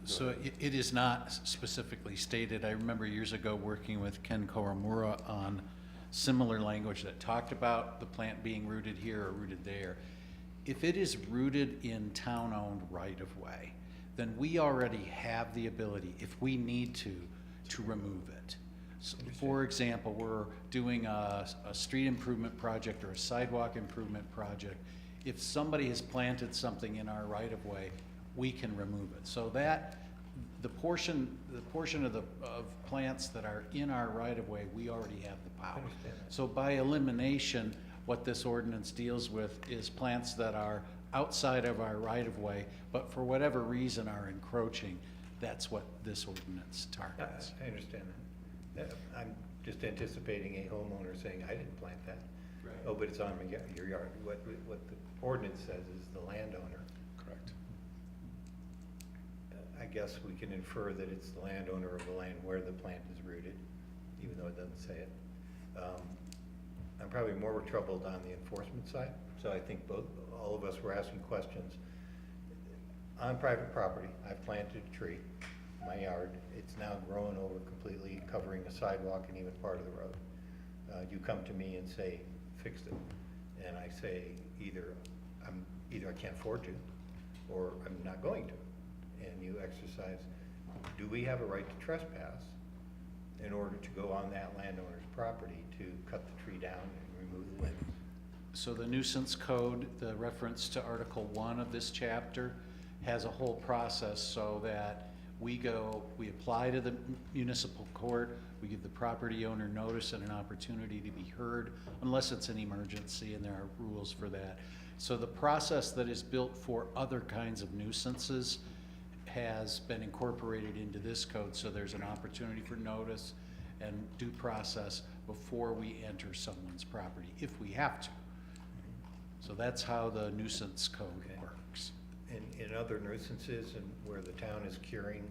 So it is not specifically stated. I remember years ago working with Ken Kawamura on similar language that talked about the plant being rooted here or rooted there. If it is rooted in town-owned right-of-way, then we already have the ability, if we need to remove it. So, for example, we're doing a street improvement project or a sidewalk improvement project. If somebody has planted something in our right-of-way, we can remove it. So that, the portion of plants that are in our right-of-way, we already have the power. So by elimination, what this ordinance deals with is plants that are outside of our right-of-way, but for whatever reason are encroaching. That's what this ordinance targets. I understand that. I'm just anticipating a homeowner saying, I didn't plant that. Right. Oh, but it's on your yard. What the ordinance says is the landowner. Correct. I guess we can infer that it's the landowner of the land where the plant is rooted, even though it doesn't say it. I'm probably more troubled on the enforcement side, so I think all of us were asking questions. On private property, I've planted a tree in my yard. It's now grown over completely, covering a sidewalk and even part of the road. You come to me and say, fix it. And I say, either I can't afford to, or I'm not going to. And you exercise, do we have a right to trespass in order to go on that landowner's property to cut the tree down and remove the limbs? So the nuisance code, the reference to Article 1 of this chapter, has a whole process so that we apply to the municipal court, we give the property owner notice and an opportunity to be heard, unless it's an emergency, and there are rules for that. So the process that is built for other kinds of nuisances has been incorporated into this code, so there's an opportunity for notice and due process before we enter someone's property, if we have to. So that's how the nuisance code works. In other nuisances and where the town is curing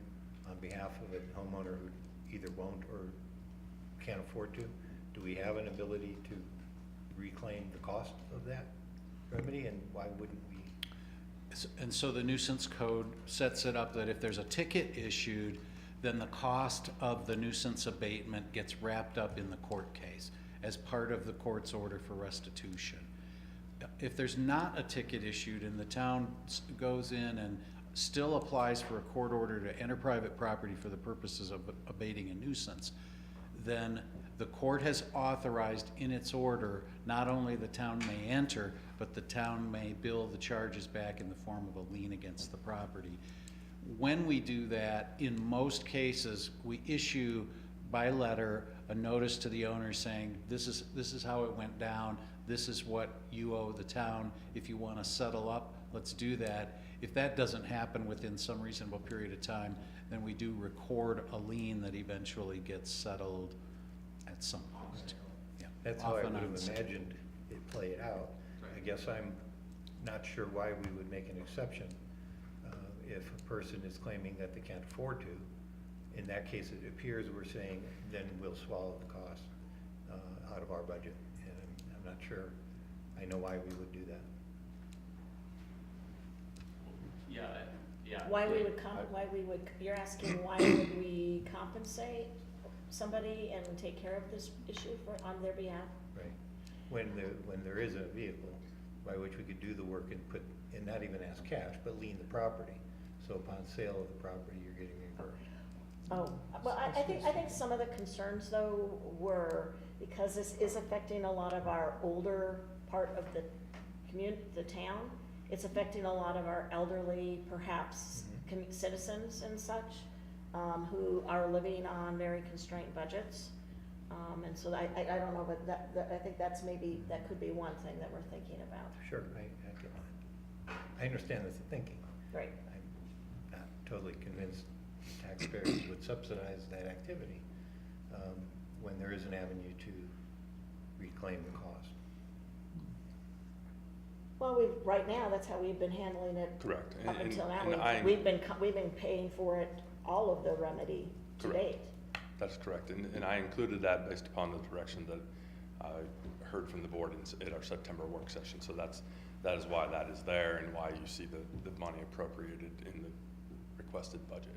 on behalf of a homeowner who either won't or can't afford to, do we have an ability to reclaim the cost of that remedy, and why wouldn't we? And so the nuisance code sets it up that if there's a ticket issued, then the cost of the nuisance abatement gets wrapped up in the court case as part of the court's order for restitution. If there's not a ticket issued and the town goes in and still applies for a court order to enter private property for the purposes of abating a nuisance, then the court has authorized in its order, not only the town may enter, but the town may bill the charges back in the form of a lien against the property. When we do that, in most cases, we issue by letter a notice to the owner saying, this is how it went down, this is what you owe the town. If you want to settle up, let's do that. If that doesn't happen within some reasonable period of time, then we do record a lien that eventually gets settled at some point. Yeah. That's how I Often would on have imagined it played out. I guess I'm not sure why we would make an exception if a person is claiming that they can't afford to. In that case, it appears we're saying then we'll swallow the cost out of our budget, and I'm not sure I know why we would do that. You're asking why would we compensate somebody and take care of this issue on their behalf? Right. When there is a vehicle by which we could do the work and not even ask cash, but lien the property. So upon sale of the property, you're getting reimbursed. Oh, well, I think some of the concerns though were, because this is affecting a lot of our older part of the town, it's affecting a lot of our elderly, perhaps citizens and such, who are living on very constrained budgets. And so I don't know, but I think that could be one thing that we're thinking about. Sure, I understand the thinking. Right. I'm not totally convinced taxpayers would subsidize that activity when there is an avenue to reclaim the cost. Well, right now, that's how we've been handling it. Correct. Up until now, and we've been paying for it, all of the remedy to Correct. date. That's correct, and I included that based upon the direction that I heard from the board at our September work session. So that is why that is there and why you see the money appropriated in the requested budget.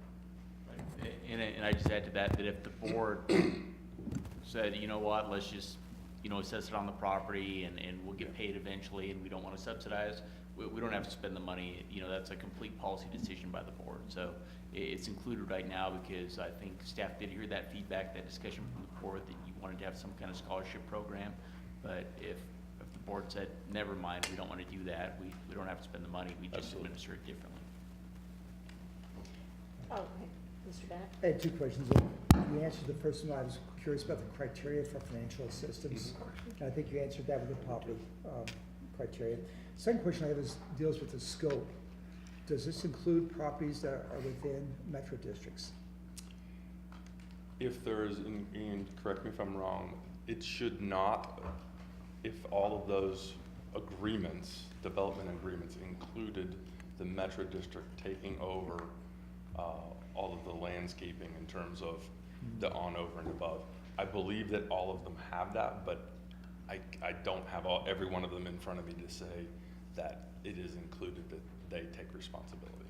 And I just add to that if the board said, you know what, let's just, assess it on the property and we'll get paid eventually and we don't want to subsidize, we don't have to spend the money, that's a complete policy decision by the board. So it's included right now because I think staff did hear that feedback, that discussion from the board that you wanted to have some kind of scholarship program. But if the board said, never mind, we don't want to do that, we don't have to spend the money, we just Absolutely. administer it differently. Oh, okay. Mr. Bennett? I had two questions. You answered the first one. I was curious about the criteria for financial assistance. And I think you answered that with the property criteria. Second question I have deals with the scope. Does this include properties that are within metro districts? If there is, and correct me if I'm wrong, it should not, if all of those agreements, development agreements included the metro district taking over all of the landscaping in terms of the on, over, and above. I believe that all of them have that, but I don't have every one of them in front of me to say that it is included, that they take responsibility.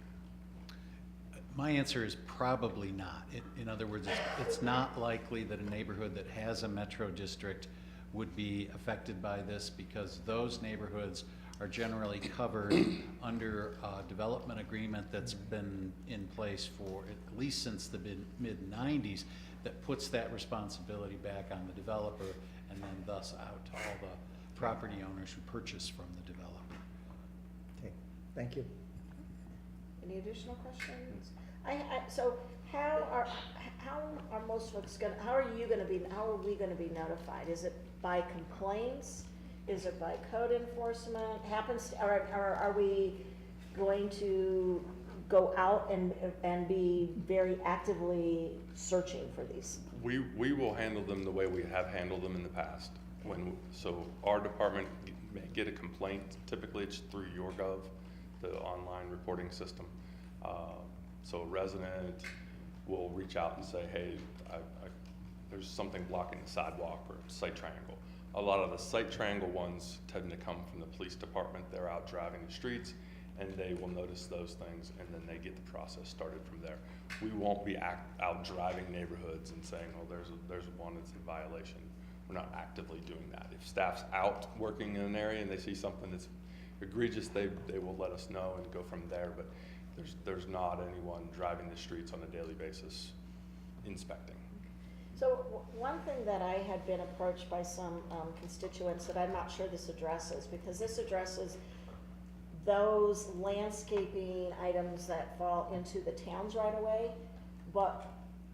My answer is probably not. In other words, it's not likely that a neighborhood that has a metro district would be affected by this because those neighborhoods are generally covered under a development agreement that's been in place for at least since the mid-90s that puts that responsibility back on the developer and then thus out to all the property owners who purchase from the developer. Okay, thank you. Any additional questions? So how are most folks how are we gonna be notified? Is it by complaints? Is it by code enforcement? Or are we going to go out and be very actively searching for these? We will handle them the way we have handled them in the past. So our department may get a complaint, typically it's through YourGov, the online reporting system. So a resident will reach out and say, hey, there's something blocking the sidewalk or site triangle. A lot of the site triangle ones tend to come from the police department. They're out driving the streets and they will notice those things and then they get the process started from there. We won't be out driving neighborhoods and saying, oh, there's one that's in violation. We're not actively doing that. If staff's out working in an area and they see something that's egregious, they will let us know and go from there. But there's not anyone driving the streets on a daily basis inspecting. So one thing that I had been approached by some constituents that I'm not sure this addresses, because this addresses those landscaping items that fall into the town's right away, but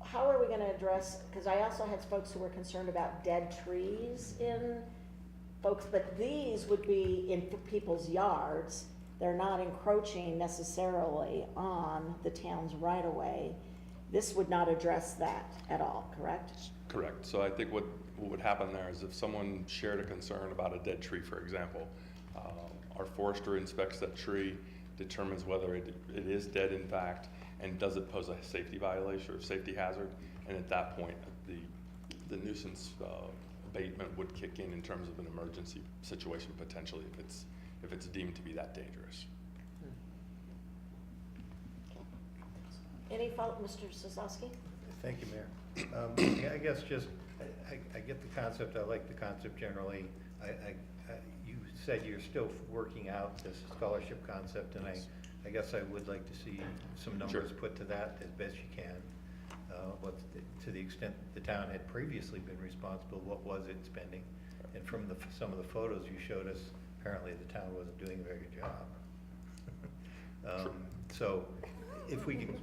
how are we gonna address, because I also had folks who were concerned about dead trees in folks, but these would be in people's yards. They're not encroaching necessarily on the town's right of way. This would not address that at all, correct? Correct. So I think what would happen there is if someone shared a concern about a dead tree, for example, our forester inspects that tree, determines whether it is dead in fact, and does it pose a safety violation or safety hazard, and at that point, the nuisance abatement would kick in terms of an emergency situation potentially if it's deemed to be that dangerous. Any follow, Mr. Sosowski? Thank you, Mayor. Yeah, I guess just, I get the concept, I like the concept generally. You said you're still working out this scholarship concept, and I guess I would like to see some numbers put to that as best you can. To the extent the town had previously been responsible, what was it spending? And from some of the photos you showed us, apparently the town wasn't doing a very good job. So if we can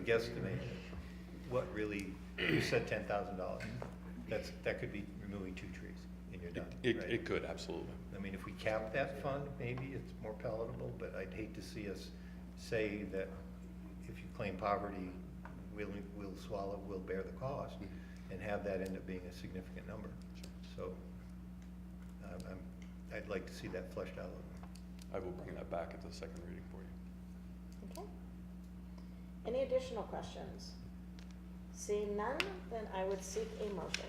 guesstimate what really, you said $10,000. That could be removing 2 trees and you're done. It could, absolutely. I mean, if we cap that fund, maybe it's more palatable, but I'd hate to see us say that if you claim poverty, we'll swallow, we'll bear the cost, and have that end up being a significant number. So I'd like to see that fleshed out a little more. I will bring that back at the second reading for you. Okay. Any additional questions? Seeing none, then I would seek a motion.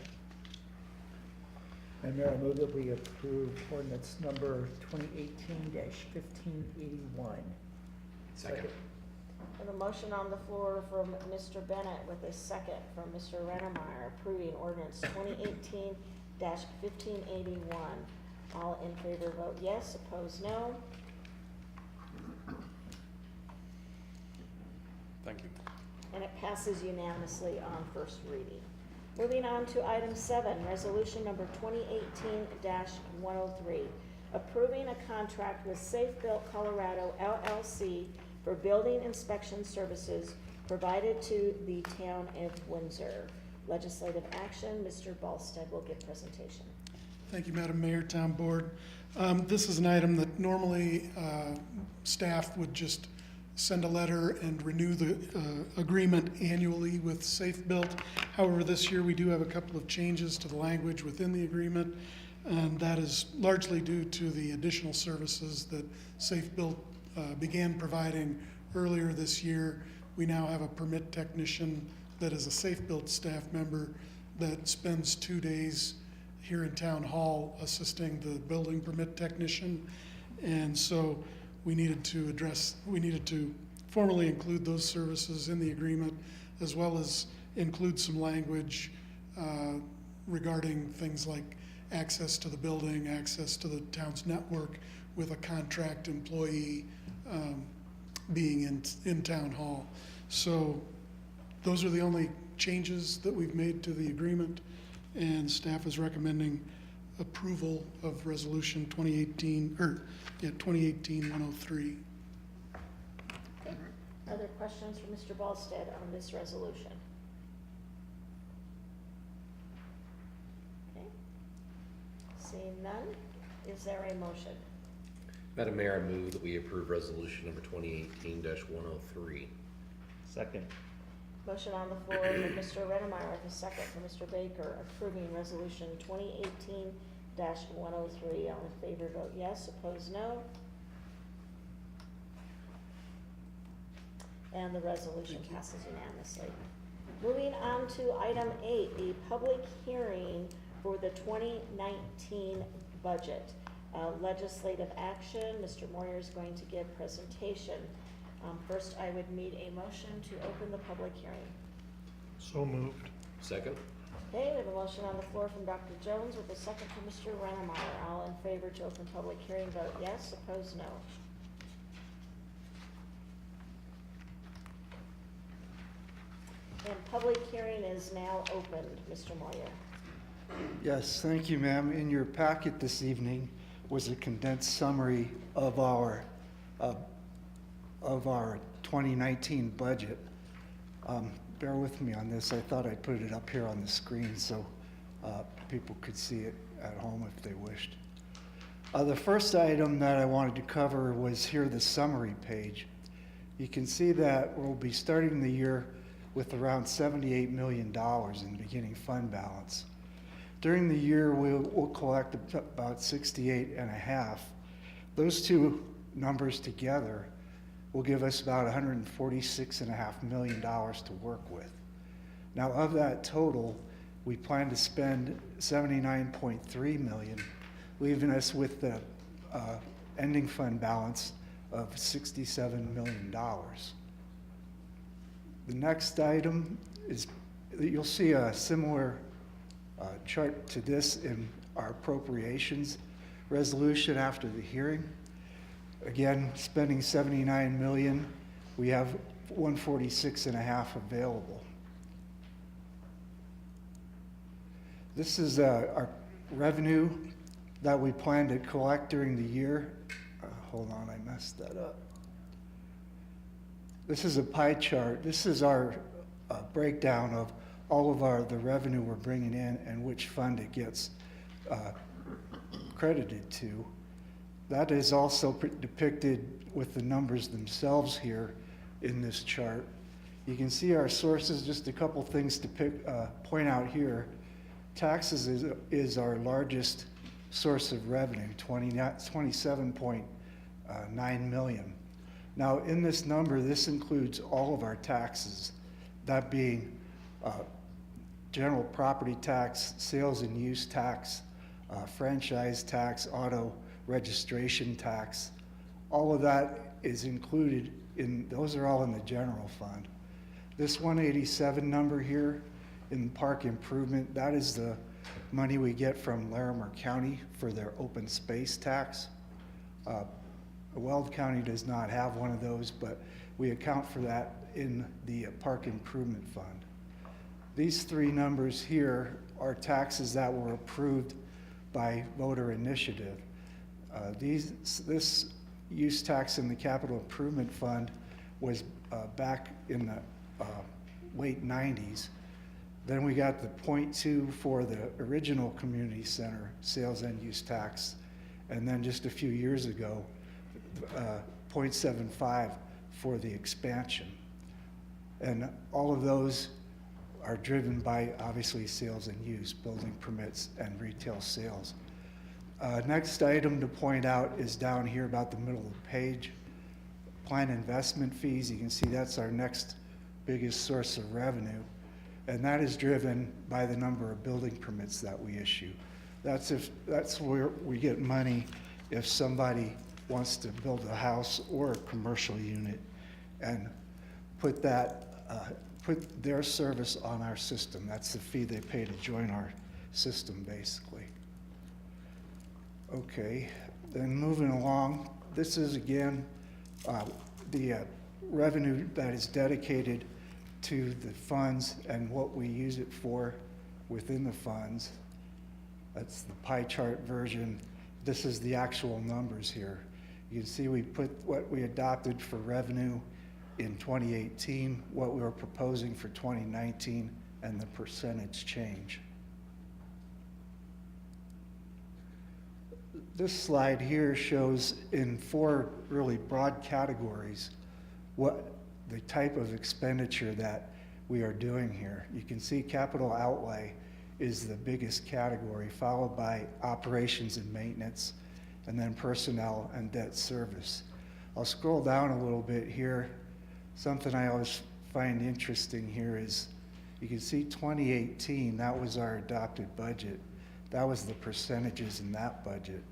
Madam Mayor, I move that we approve ordinance number 2018-1581. Second. And a motion on the floor from Mr. Bennett with a second from Mr. Rennemeyer approving ordinance 2018-1581. All in favor vote yes, opposed no. Thank you. And it passes unanimously on first reading. Moving on to item 7, resolution number 2018-103, approving a contract with Safe Built Colorado LLC for building inspection services provided to the town of Windsor. Legislative action, Mr. Balstead will give presentation. Thank you, Madam Mayor, Town Board. This is an item that normally staff would just send a letter and renew the agreement annually with Safe Built. However, this year we do have a couple of changes to the language within the agreement, and that is largely due to the additional services that Safe Built began providing earlier this year. We now have a permit technician that is a Safe Built staff member that spends 2 days here in Town Hall assisting the building permit technician. And so we needed to formally include those services in the agreement, as well as include some language regarding things like access to the building, access to the town's network, with a contract employee being in Town Hall. So those are the only changes that we've made to the agreement, and staff is recommending approval of resolution 2018-103. Okay. Other questions for Mr. Balstead on this resolution? Okay. Seeing none, is there a motion? Madam Mayor, I move that we approve resolution number 2018-103. Second. Motion on the floor from Mr. Rennemeyer with a second from Mr. Baker approving resolution 2018-103. All in favor vote yes, opposed no. And the resolution passes unanimously. Moving on to item 8, the public hearing for the 2019 budget. Legislative action, Mr. Moyer is going to give presentation. First, I would need a motion to open the public hearing. So moved. Second. Okay, we have a motion on the floor from Dr. Jones with a second from Mr. Rennemeyer. All in favor to open public hearing, vote yes, opposed no. And public hearing is now opened, Mr. Moyer. Yes, thank you, ma'am. In your packet this evening was a condensed summary of our 2019 budget. Bear with me on this. I thought I'd put it up here on the screen so people could see it at home if they wished. The first item that I wanted to cover was here, the summary page. You can see that we'll be starting the year with around $78 million in beginning fund balance. During the year, we'll collect about 68.5. Those two numbers together will give us about $146.5 million to work with. Now, of that total, we plan to spend $79.3 million, leaving us with the ending fund balance of $67 million. The next item is, you'll see a similar chart to this in our appropriations resolution after the hearing. Again, spending $79 million, we have $146.5 available. This is our revenue that we plan to collect during the year. Hold on, I messed that up. This is a pie chart. This is our breakdown of all of the revenue we're bringing in and which fund it gets credited to. That is also depicted with the numbers themselves here in this chart. You can see our sources, just a couple things to point out here. Taxes is our largest source of revenue, 27.9 9 million. Now, in this number, this includes all of our taxes, that being general property tax, sales and use tax, franchise tax, auto registration tax. All of that is included in, those are all in the general fund. This 187 number here in park improvement, that is the money we get from Larimer County for their open space tax. Weld County does not have one of those, but we account for that in the park improvement fund. These three numbers here are taxes that were approved by voter initiative. This use tax in the capital improvement fund was back in the late 90s. Then we got the 0.2 for the original community center sales and use tax, and then just a few years ago, 0.75 for the expansion. And all of those are driven by, obviously, sales and use, building permits and retail sales. Next item to point out is down here about the middle of the page. Plan investment fees, you can see that's our next biggest source of revenue. And that is driven by the number of building permits that we issue. That's where we get money if somebody wants to build a house or a commercial unit and put their service on our system. That's the fee they pay to join our system, basically. Okay, then moving along, this is again the revenue that is dedicated to the funds and what we use it for within the funds. That's the pie chart version. This is the actual numbers here. You can see we put what we adopted for revenue in 2018, what we were proposing for 2019, and the percentage change. This slide here shows in 4 really broad categories what the type of expenditure that we are doing here. You can see capital outlay is the biggest category, followed by operations and maintenance, and then personnel and debt service. I'll scroll down a little bit here. Something I always find interesting here is you can see 2018, that was our adopted budget. That was the percentages in that budget.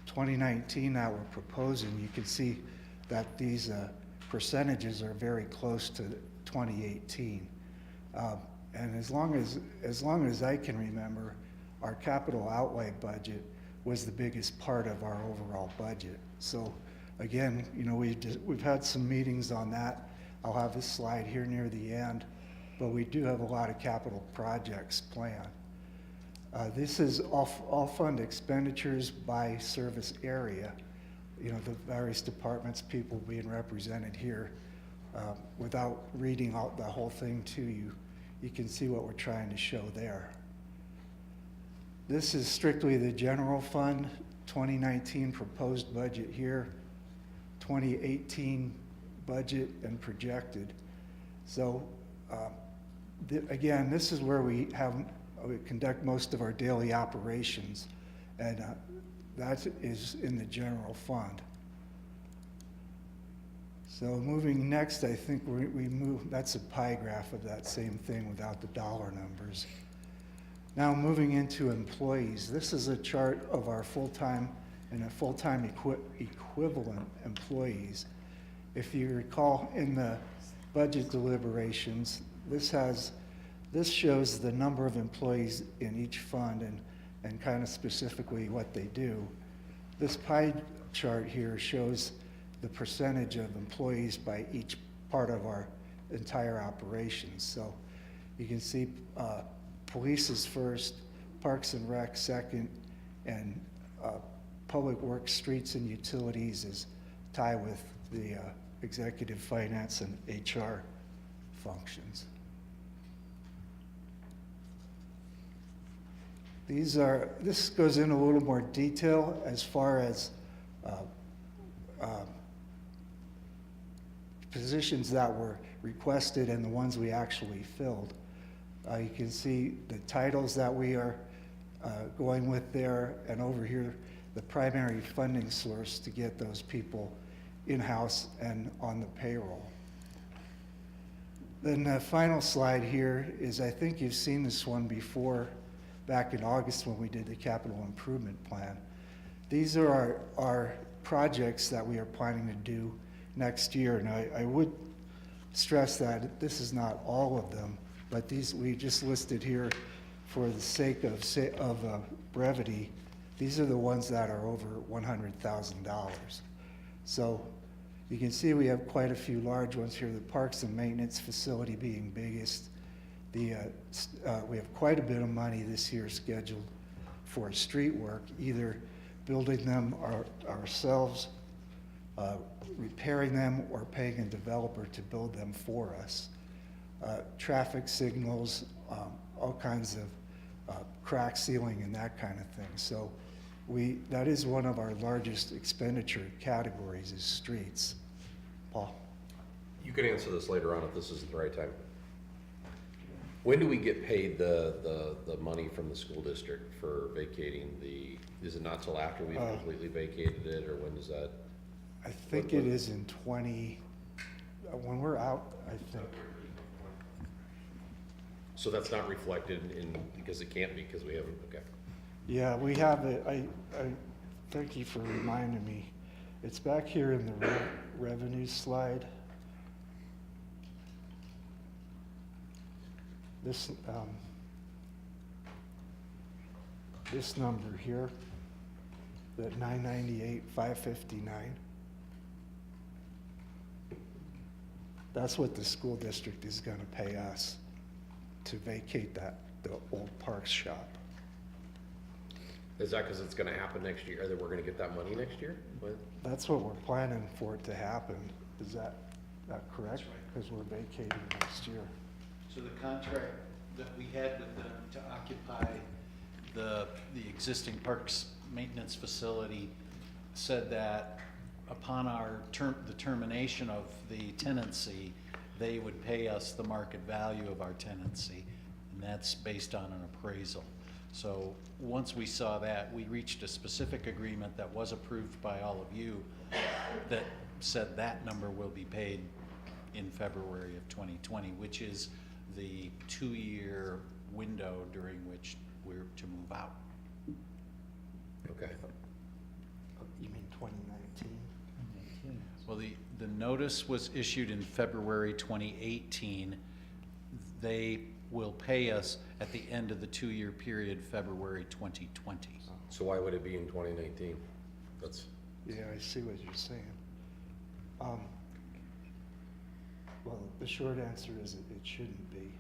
2019 that we're proposing, you can see that these percentages are very close to 2018. And as long as I can remember, our capital outlay budget was the biggest part of our overall budget. So again, you know, we've had some meetings on that. I'll have this slide here near the end, but we do have a lot of capital projects planned. This is all fund expenditures by service area. You know, the various departments, people being represented here. Without reading out the whole thing to you, you can see what we're trying to show there. This is strictly the general fund, 2019 proposed budget here, 2018 budget and projected. So again, this is where we conduct most of our daily operations, and that is in the general fund. So moving next, I think we move, that's a pie graph of that same thing without the dollar numbers. Now moving into employees, this is a chart of our full-time and a full-time equivalent employees. If you recall in the budget deliberations, this shows the number of employees in each fund and kind of specifically what they do. This pie chart here shows the percentage of employees by each part of our entire operations. So you can see police is first, Parks and Rec second, and Public Works, Streets and Utilities is tied with the executive finance and HR functions. This goes in a little more detail as far as positions that were requested and the ones we actually filled. You can see the titles that we are going with there, and over here the primary funding source to get those people in-house and on the payroll. Then the final slide here is, I think you've seen this one before, back in August when we did the capital improvement plan. These are our projects that we are planning to do next year, and I would stress that this is not all of them, but these we just listed here for the sake of brevity. These are the ones that are over $100,000. So you can see we have quite a few large ones here, the parks and maintenance facility being biggest. We have quite a bit of money this year scheduled for street work, either building them ourselves, repairing them, or paying a developer to build them for us. Traffic signals, all kinds of crack sealing and that kind of thing. So that is one of our largest expenditure categories, is streets. Paul? You can answer this later on if this isn't the right time. When do we get paid the money from the school district for vacating is it not till after we've completely vacated it, or when does that? I think it is in when we're out, I think. So that's not reflected because it can't be, because we haven't, okay. Yeah, we have it. I thank you for reminding me. It's back here in the revenue slide. This number here, that 998,559. That's what the school district is going to pay us to vacate the old Parks shop. Is that because it's going to happen next year, or that we're going to get that money next year? What? That's what we're planning for it to happen. Is that correct? Because we're vacating next year. So the contract that we had with them to occupy the existing parks maintenance facility said that upon the termination of the tenancy, they would pay us the market value of our tenancy, and that's based on an appraisal. So once we saw that, we reached a specific agreement that was approved by all of you that said that number will be paid in February of 2020, which is the 2-year window during which we're to move out. Okay. You mean 2019? Well, the notice was issued in February 2018. They will pay us at the end of the 2-year period, February 2020. So why would it be in 2019? Yeah, I see what you're saying. Well, the short answer is it shouldn't be.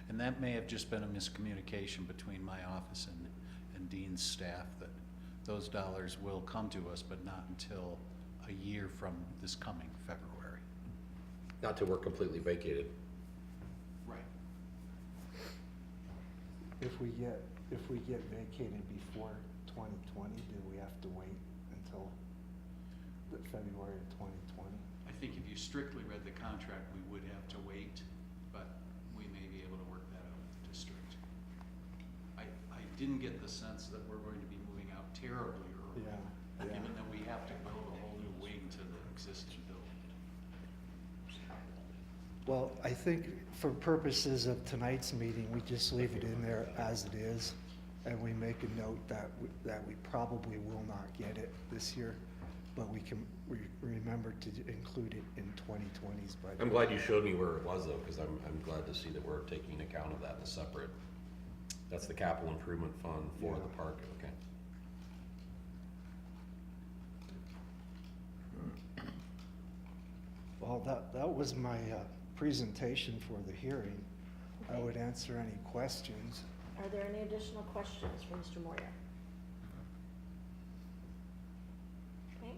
And that may have just been a miscommunication between my office and Dean's staff, that those dollars will come to us, but not until a year from this coming February. Not till we're completely vacated. Right. If we get vacated before 2020, do we have to wait until February of 2020? I think if you strictly read the contract, we would have to wait, but we may be able to work that out with the district. I didn't get the sense that we're going to be moving out terribly early, given that we have to build a whole new wing to the existing building. Well, I think for purposes of tonight's meeting, we just leave it in there as it is, and we make a note that we probably will not get it this year, but we can remember to include it in 2020's budget. I'm glad you showed me where it was, though, because I'm glad to see that we're taking account of that in a separate. That's the capital improvement fund for the park. Okay. Well, that was my presentation for the hearing. I would answer any questions. Are there any additional questions for Mr. Moyer? Okay.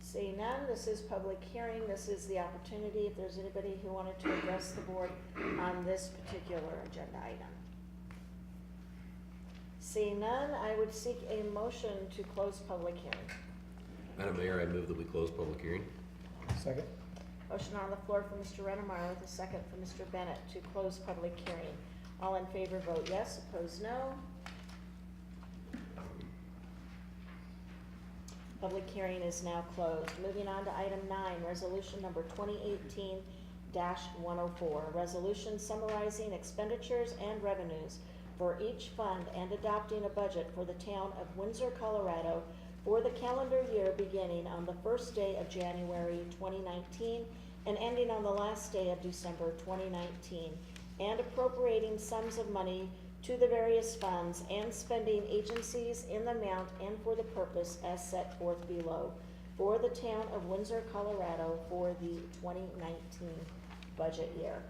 Seeing none, this is public hearing. This is the opportunity if there's anybody who wanted to address the board on this particular agenda item. Seeing none, I would seek a motion to close public hearing. Madam Mayor, I move that we close public hearing. Second? Motion on the floor for Mr. Rennemeyer with a second for Mr. Bennett to close public hearing. All in favor vote yes, opposed no. Public hearing is now closed. Moving on to item 9, resolution number 2018-104, a resolution summarizing expenditures and revenues for each fund and adopting a budget for the town of Windsor, Colorado for the calendar year beginning on the first day of January 2019 and ending on the last day of December 2019, and appropriating sums of money to the various funds and spending agencies in the amount and for the purpose as set forth below for the town of Windsor, Colorado for the 2019 budget year.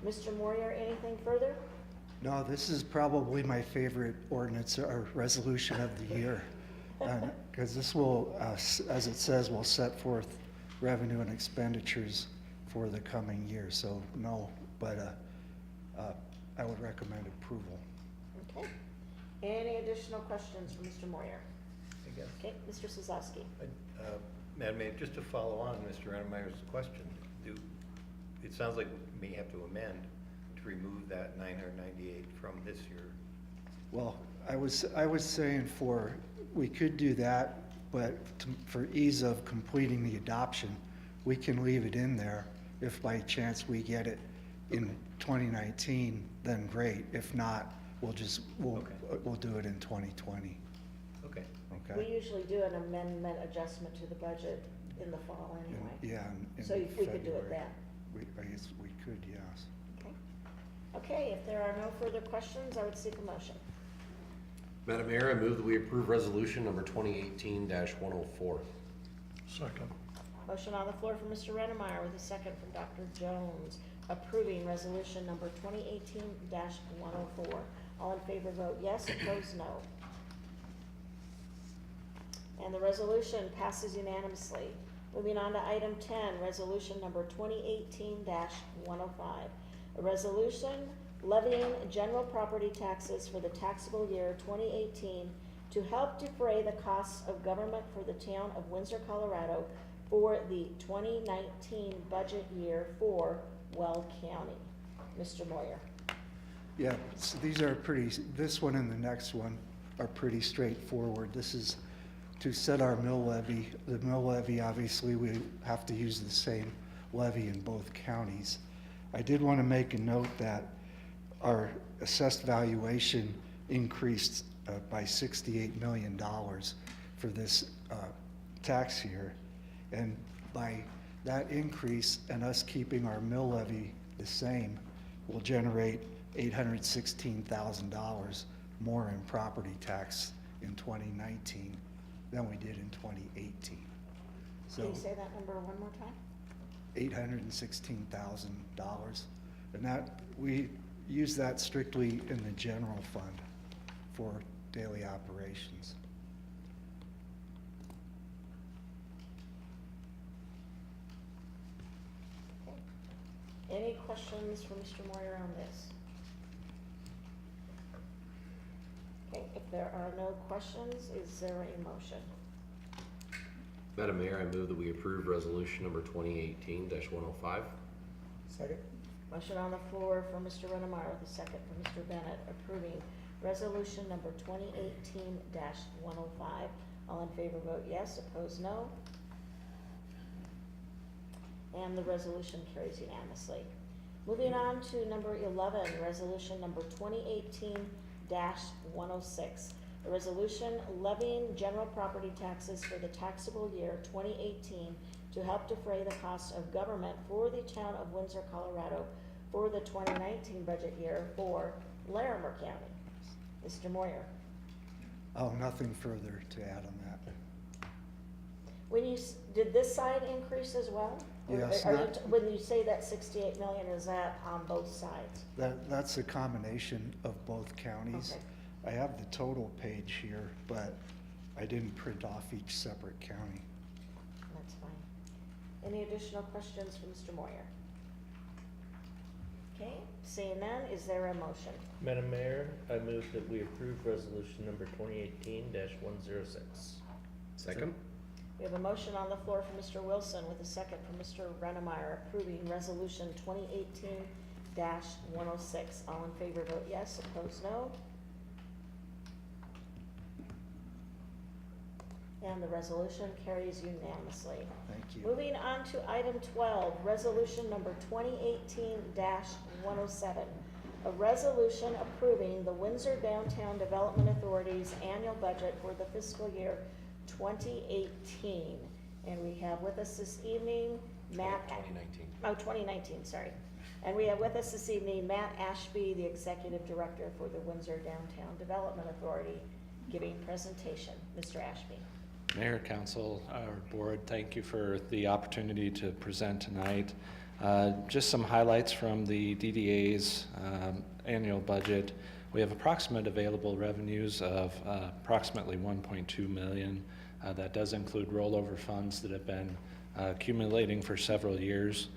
Mr. Moyer, anything further? No, this is probably my favorite ordinance or resolution of the year. Because this will, as it says, will set forth revenue and expenditures for the coming year. So no, but I would recommend approval. Okay. Any additional questions for Mr. Moyer? I guess. Okay, Mr. Sosowski. Madam Mayor, just to follow on Mr. Rennemeyer's question, it sounds like we may have to amend to remove that 998 from this year. Well, I was saying we could do that, but for ease of completing the adoption, we can leave it in there. If by chance we get it in 2019, then great. If not, we'll do it in 2020. Okay. Okay? We usually do an amendment adjustment to the budget in the fall anyway. Yeah. in So we could do it February. then. I guess we could, yes. Okay. Okay, if there are no further questions, I would seek a motion. Madam Mayor, I move that we approve resolution number 2018-104. Second. Motion on the floor from Mr. Rennemeyer with a second from Dr. Jones, approving resolution number 2018-104. All in favor vote yes, opposed no. And the resolution passes unanimously. Moving on to item 10, resolution number 2018-105. A resolution levying general property taxes for the taxable year 2018 to help defray the costs of government for the town of Windsor, Colorado for the 2019 budget year for Weld County. Mr. Moyer. Yeah, so these are this one and the next one are pretty straightforward. This is to set our mill levy. The mill levy, obviously, we have to use the same levy in both counties. I did want to make a note that our assessed valuation increased by $68 million for this tax year. And by that increase and us keeping our mill levy the same will generate $816,000 more in property tax in 2019 than we did in 2018. So Can you say that number one more time? $816,000. And that, we use that strictly in the general fund for daily operations. Any questions for Mr. Moyer on this? Okay, if there are no questions, is there a motion? Madam Mayor, I move that we approve resolution number 2018-105. Second? Motion on the floor for Mr. Rennemeyer with a second for Mr. Bennett, approving resolution number 2018-105. All in favor vote yes, opposed no. And the resolution carries unanimously. Moving on to number 11, resolution number 2018-106. A resolution levying general property taxes for the taxable year 2018 to help defray the costs of government for the town of Windsor, Colorado for the 2019 budget year for Larimer County. Mr. Moyer. Oh, nothing further to add on that. When you, did this side increase as well? Or Yes, are you when you say that 68 million, is that on both sides? That's a combination of both counties. Okay. I have the total page here, but I didn't print off each separate county. That's fine. Any additional questions for Mr. Moyer? Okay, seeing none, is there a motion? Madam Mayor, I move that we approve resolution number 2018-106. Second? We have a motion on the floor from Mr. Wilson with a second from Mr. Rennemeyer approving resolution 2018-106. All in favor vote yes, opposed no. And the resolution carries unanimously. Thank you. Moving on to item 12, resolution number 2018-107. A resolution approving the Windsor Downtown Development Authority's annual budget for the fiscal year 2018. And we have with us this evening Matt. 2019. Oh, 2019, sorry. And we have with us this evening Matt Ashby, the Executive Director for the Windsor Downtown Development Authority, giving presentation. Mr. Ashby. Mayor, Council, our Board, thank you for the opportunity to present tonight. Just some highlights from the DDA's annual budget. We have approximate available revenues of approximately $1.2 million. That does include rollover funds that have been accumulating for several years.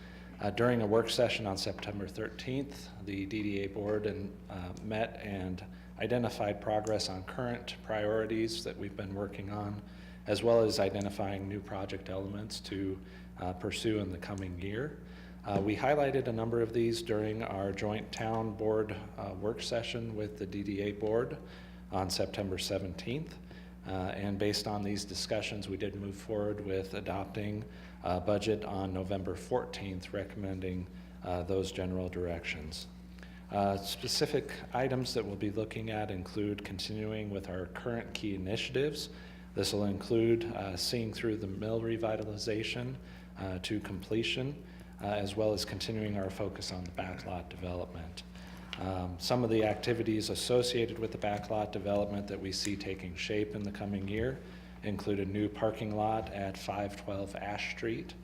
During a work session on September 13th, the DDA Board met and identified progress on current priorities that we've been working on, as well as identifying new project elements to pursue in the coming year. We highlighted a number of these during our joint town board work session with the DDA Board on September 17th. And based on these discussions, we did move forward with adopting a budget on November 14th, recommending those general directions. Specific items that we'll be looking at include continuing with our current key initiatives. This will include seeing through the mill revitalization to completion, as well as continuing our focus on the backlot development. Some of the activities associated with the backlot development that we see taking shape in the coming year include a new parking lot at 512 Ash Street,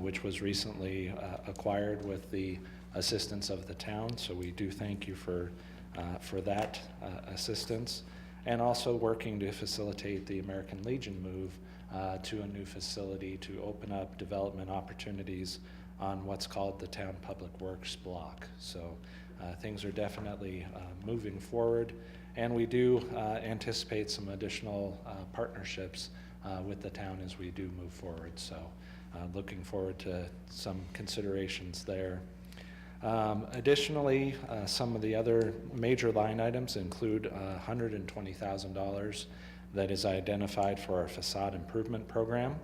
which was recently acquired with the assistance of the town. So we do thank you for that assistance. And also working to facilitate the American Legion move to a new facility to open up development opportunities on what's called the Town Public Works block. So things are definitely moving forward, and we do anticipate some additional partnerships with the town as we do move forward. So looking forward to some considerations there. Additionally, some of the other major line items include $120,000 that is identified for our facade improvement program,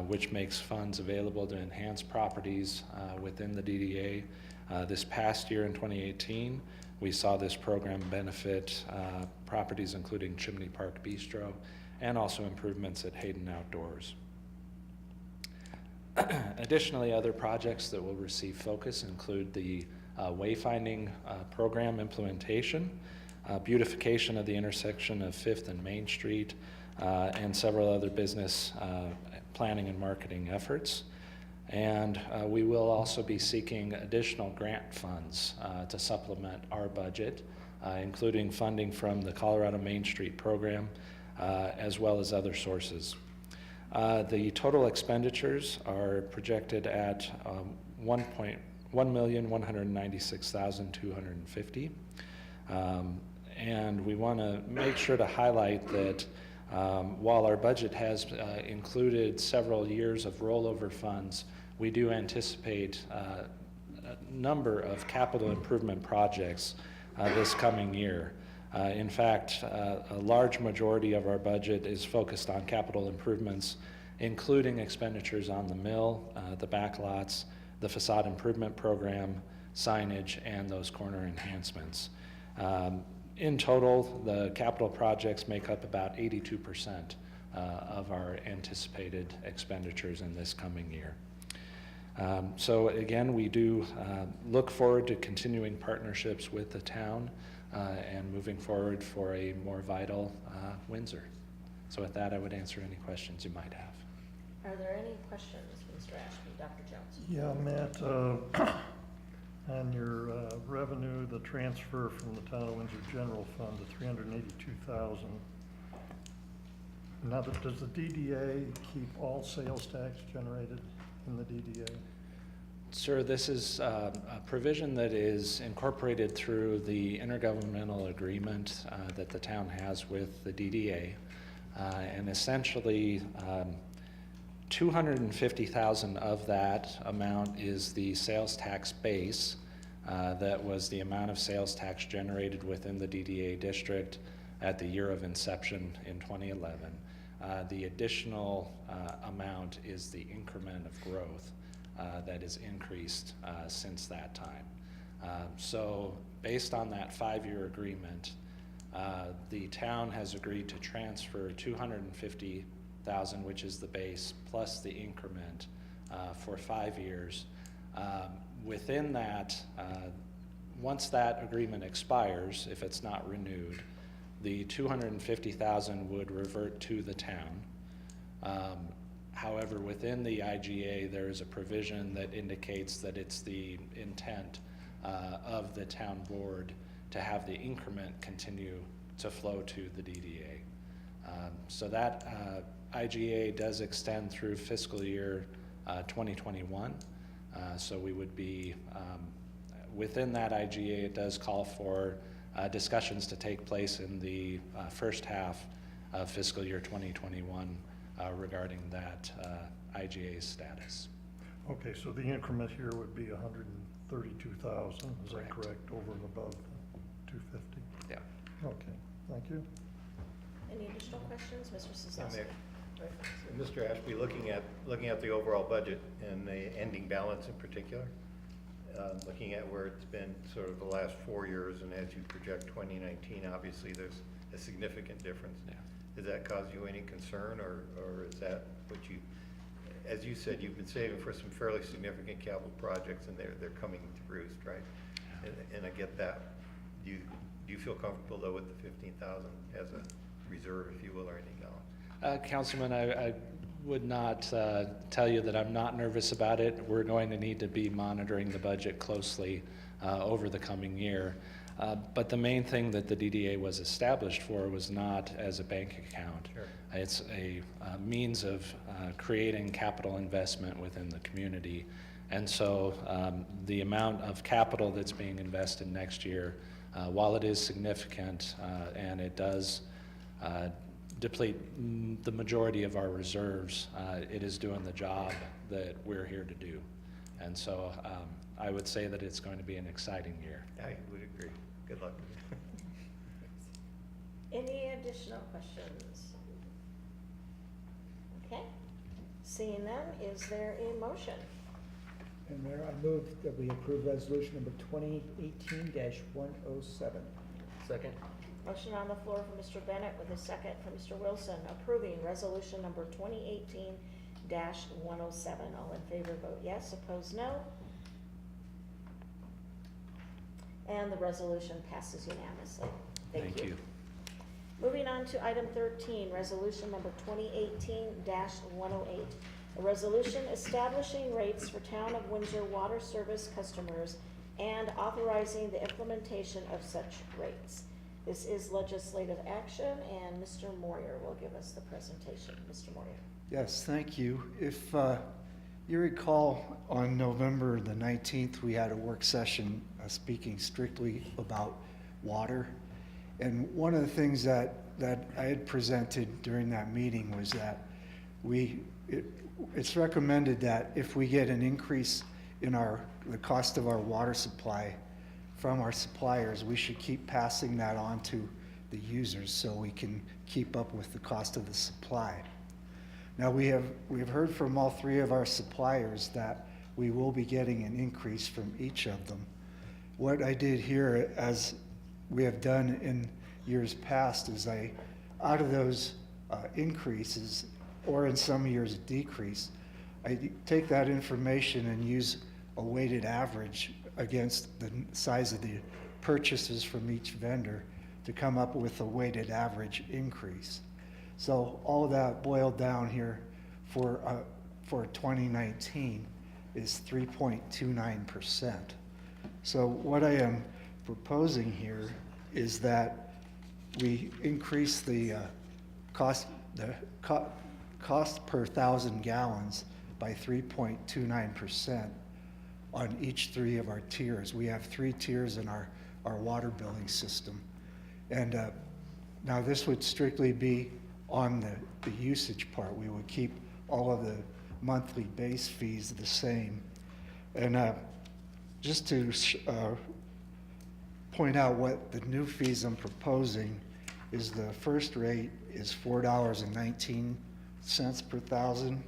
which makes funds available to enhance properties within the DDA. This past year in 2018, we saw this program benefit properties including Chimney Park Bistro and also improvements at Hayden Outdoors. Additionally, other projects that will receive focus include the wayfinding program implementation, beautification of the intersection of 5th and Main Street, and several other business planning and marketing efforts. And we will also be seeking additional grant funds to supplement our budget, including funding from the Colorado Main Street program, as well as other sources. The total expenditures are projected at $1,196,250. And we want to make sure to highlight that while our budget has included several years of rollover funds, we do anticipate a number of capital improvement projects this coming year. In fact, a large majority of our budget is focused on capital improvements, including expenditures on the mill, the backlots, the facade improvement program, signage, and those corner enhancements. In total, the capital projects make up about 82% of our anticipated expenditures in this coming year. So again, we do look forward to continuing partnerships with the town and moving forward for a more vital Windsor. So with that, I would answer any questions you might have. Are there any questions, Mr. Ashby? Dr. Jones? Yeah, Matt, on your revenue, the transfer from the Town of Windsor General Fund to $382,000. Now, does the DDA keep all sales tax generated in the DDA? Sir, this is a provision that is incorporated through the intergovernmental agreement that the town has with the DDA. And essentially, $250,000 of that amount is the sales tax base. That was the amount of sales tax generated within the DDA district at the year of inception in 2011. The additional amount is the increment of growth that is increased since that time. So based on that 5-year agreement, the town has agreed to transfer $250,000, which is the base, plus the increment for 5 years. Within that, once that agreement expires, if it's not renewed, the $250,000 would revert to the town. However, within the IGA, there is a provision that indicates that it's the intent of the town board to have the increment continue to flow to the DDA. So that IGA does extend through fiscal year 2021. So we would be, within that IGA, it does call for discussions to take place in the first half of fiscal year 2021 regarding that IGA's status. Okay, so the increment here would be 132,000, is that correct, over and above the 250? Yeah. Okay, thank you. Any additional questions, Mr. Sosnowski? Mr. Ashby, looking at the overall budget and the ending balance in particular, looking at where it's been sort of the last 4 years, and as you project 2019, obviously there's a significant difference. Yeah. Does that cause you any concern, or is that what you, as you said, you've been saving for some fairly significant capital projects, and they're coming to roost, right? And I get that. Do you feel comfortable though with the 15,000 as a reserve, if you will, or anything else? Councilman, I would not tell you that I'm not nervous about it. We're going to need to be monitoring the budget closely over the coming year. But the main thing that the DDA was established for was not as a bank account. Sure. It's a means of creating capital investment within the community. And so the amount of capital that's being invested next year, while it is significant and it does deplete the majority of our reserves, it is doing the job that we're here to do. And so I would say that it's going to be an exciting year. I would agree. Good luck. Any additional questions? Okay, seeing none, is there a motion? And Mayor, I move that we approve resolution number 2018-107. Second? Motion on the floor from Mr. Bennett with a second from Mr. Wilson, approving resolution number 2018-107. All in favor vote yes, opposed no. And the resolution passes unanimously. Thank you. Moving on to item 13, resolution number 2018-108. A resolution establishing rates for Town of Windsor water service customers and authorizing the implementation of such rates. This is legislative action, and Mr. Moyer will give us the presentation. Mr. Moyer. Yes, thank you. If you recall, on November the 19th, we had a work session speaking strictly about water. And one of the things that I had presented during that meeting was that it's recommended that if we get an increase in the cost of our water supply from our suppliers, we should keep passing that on to the users so we can keep up with the cost of the supply. Now we have heard from all 3 of our suppliers that we will be getting an increase from each of them. What I did here, as we have done in years past, is out of those increases, or in some years a decrease, I take that information and use a weighted average against the size of the purchases from each vendor to come up with a weighted average increase. So all of that boiled down here for 2019 is 3.29%. So what I am proposing here is that we increase the cost per 1,000 gallons by 3.29% on each 3 of our tiers. We have 3 tiers in our water billing system. And now this would strictly be on the usage part. We would keep all of the monthly base fees the same. And just to point out what the new fees I'm proposing is the first rate is $4.19 per thousand.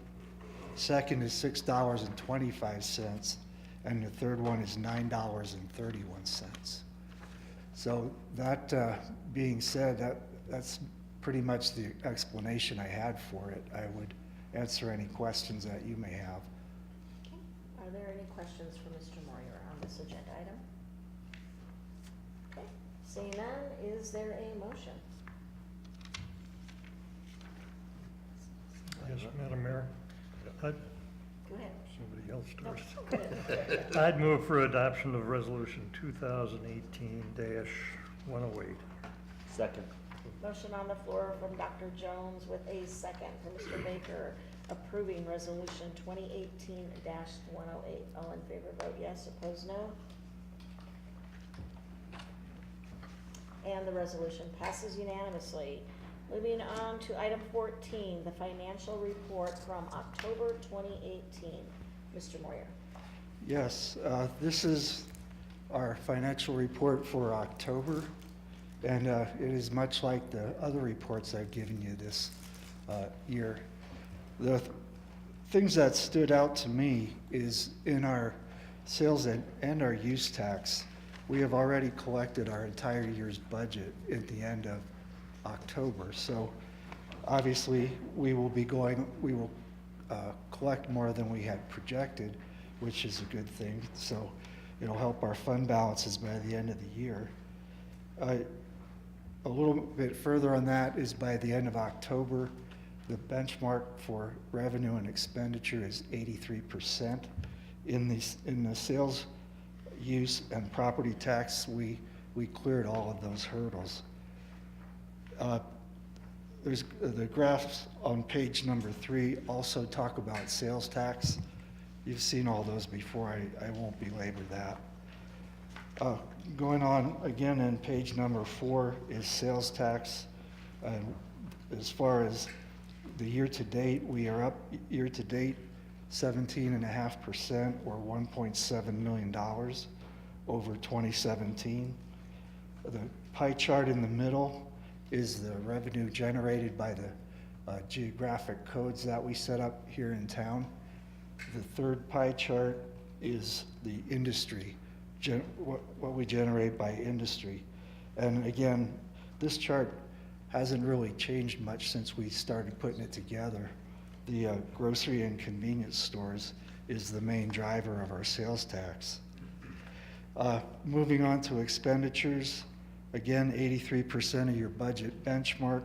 Second is $6.25, and the third one is $9.31. So that being said, that's pretty much the explanation I had for it. I would answer any questions that you may have. Okay. Are there any questions for Mr. Moyer on this agenda item? Okay, seeing none, is there a motion? Yes, Madam Mayor. Go ahead. Somebody else No, first. go ahead. I'd move for adoption of Resolution 2018-108. Second. Motion on the floor from Dr. Jones with a second from Mr. Baker approving resolution 2018-108. All in favor, vote yes. Opposed, no. And the resolution passes unanimously. Moving on to item 14, the financial report from October 2018. Mr. Moyer. Yes, this is our financial report for October, and it is much like the other reports I've given you this year. The things that stood out to me is in our sales and our use tax, we have already collected our entire year's budget at the end of October. So obviously we will collect more than we had projected, which is a good thing. So it'll help our fund balances by the end of the year. A little bit further on that is by the end of October, the benchmark for revenue and expenditure is 83%. In the sales use and property tax, we cleared all of those hurdles. There's the graphs on page number 3 also talk about sales tax. You've seen all those before. I won't belabor that. Going on again in page number 4 is sales tax. As far as the year-to-date, we are up year-to-date 17.5% or $1.7 million over 2017. The pie chart in the middle is the revenue generated by the geographic codes that we set up here in town. The third pie chart is the industry, what we generate by industry. And again, this chart hasn't really changed much since we started putting it together. The grocery and convenience stores is the main driver of our sales tax. Moving on to expenditures, again, 83% of your budget benchmark.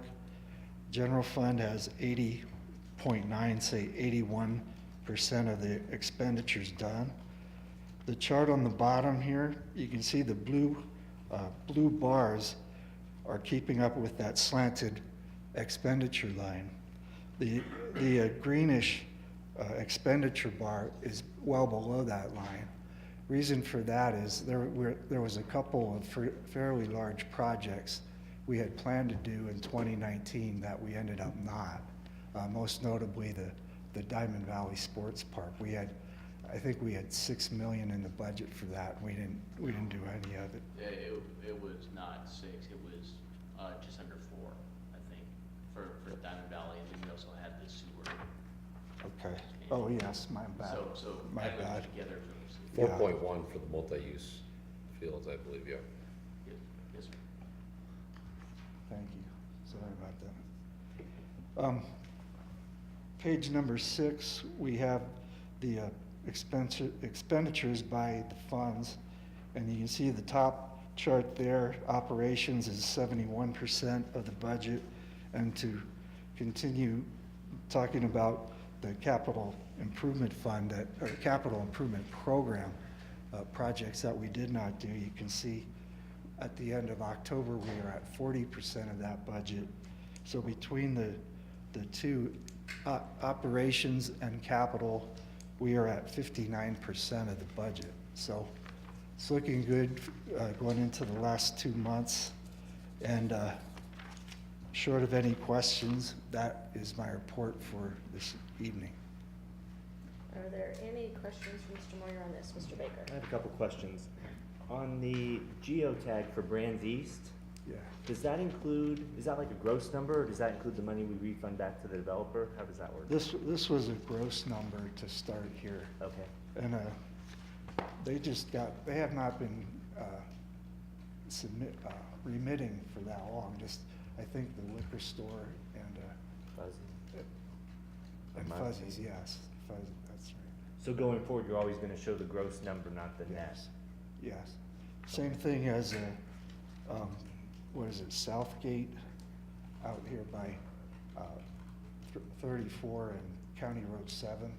General fund has 80.9, say 81% of the expenditures done. The chart on the bottom here, you can see the blue bars are keeping up with that slanted expenditure line. The greenish expenditure bar is well below that line. Reason for that is there was a couple of fairly large projects we had planned to do in 2019 that we ended up not. Most notably the Diamond Valley Sports Park. I think we had $6 million in the budget for that. We didn't do any of it. It was not 6, it was just under 4, I think, for Diamond Valley, and then we also had the sewer. Okay. Oh yes, my bad. So my added bad. together for 4.1 for the multi-use fields, I believe, yeah. Yes, sir. Thank you. Sorry about that. Page number 6, we have the expenditures by the funds, and you can see the top chart there. Operations is 71% of the budget, and to continue talking about the capital improvement fund or capital improvement program projects that we did not do, you can see at the end of October we are at 40% of that budget. So between the two operations and capital, we are at 59% of the budget. So it's looking good going into the last 2 months. And short of any questions, that is my report for this evening. Are there any questions for Mr. Moyer on this? Mr. Baker? I have a couple questions. On the geotag for Brands East, Yeah. Does that include, is that like a gross number, or does that include the money we refund back to the developer? How does that work? This was a gross number to start here. Okay. And they have not been remitting for that long, just, I think the liquor store and Fuzzies, yes, Fuzzy, that's right. So going forward, you're always gonna show the gross number, not the net? Yes. Same thing as, what is it, Southgate out here by 34 and County Road 7.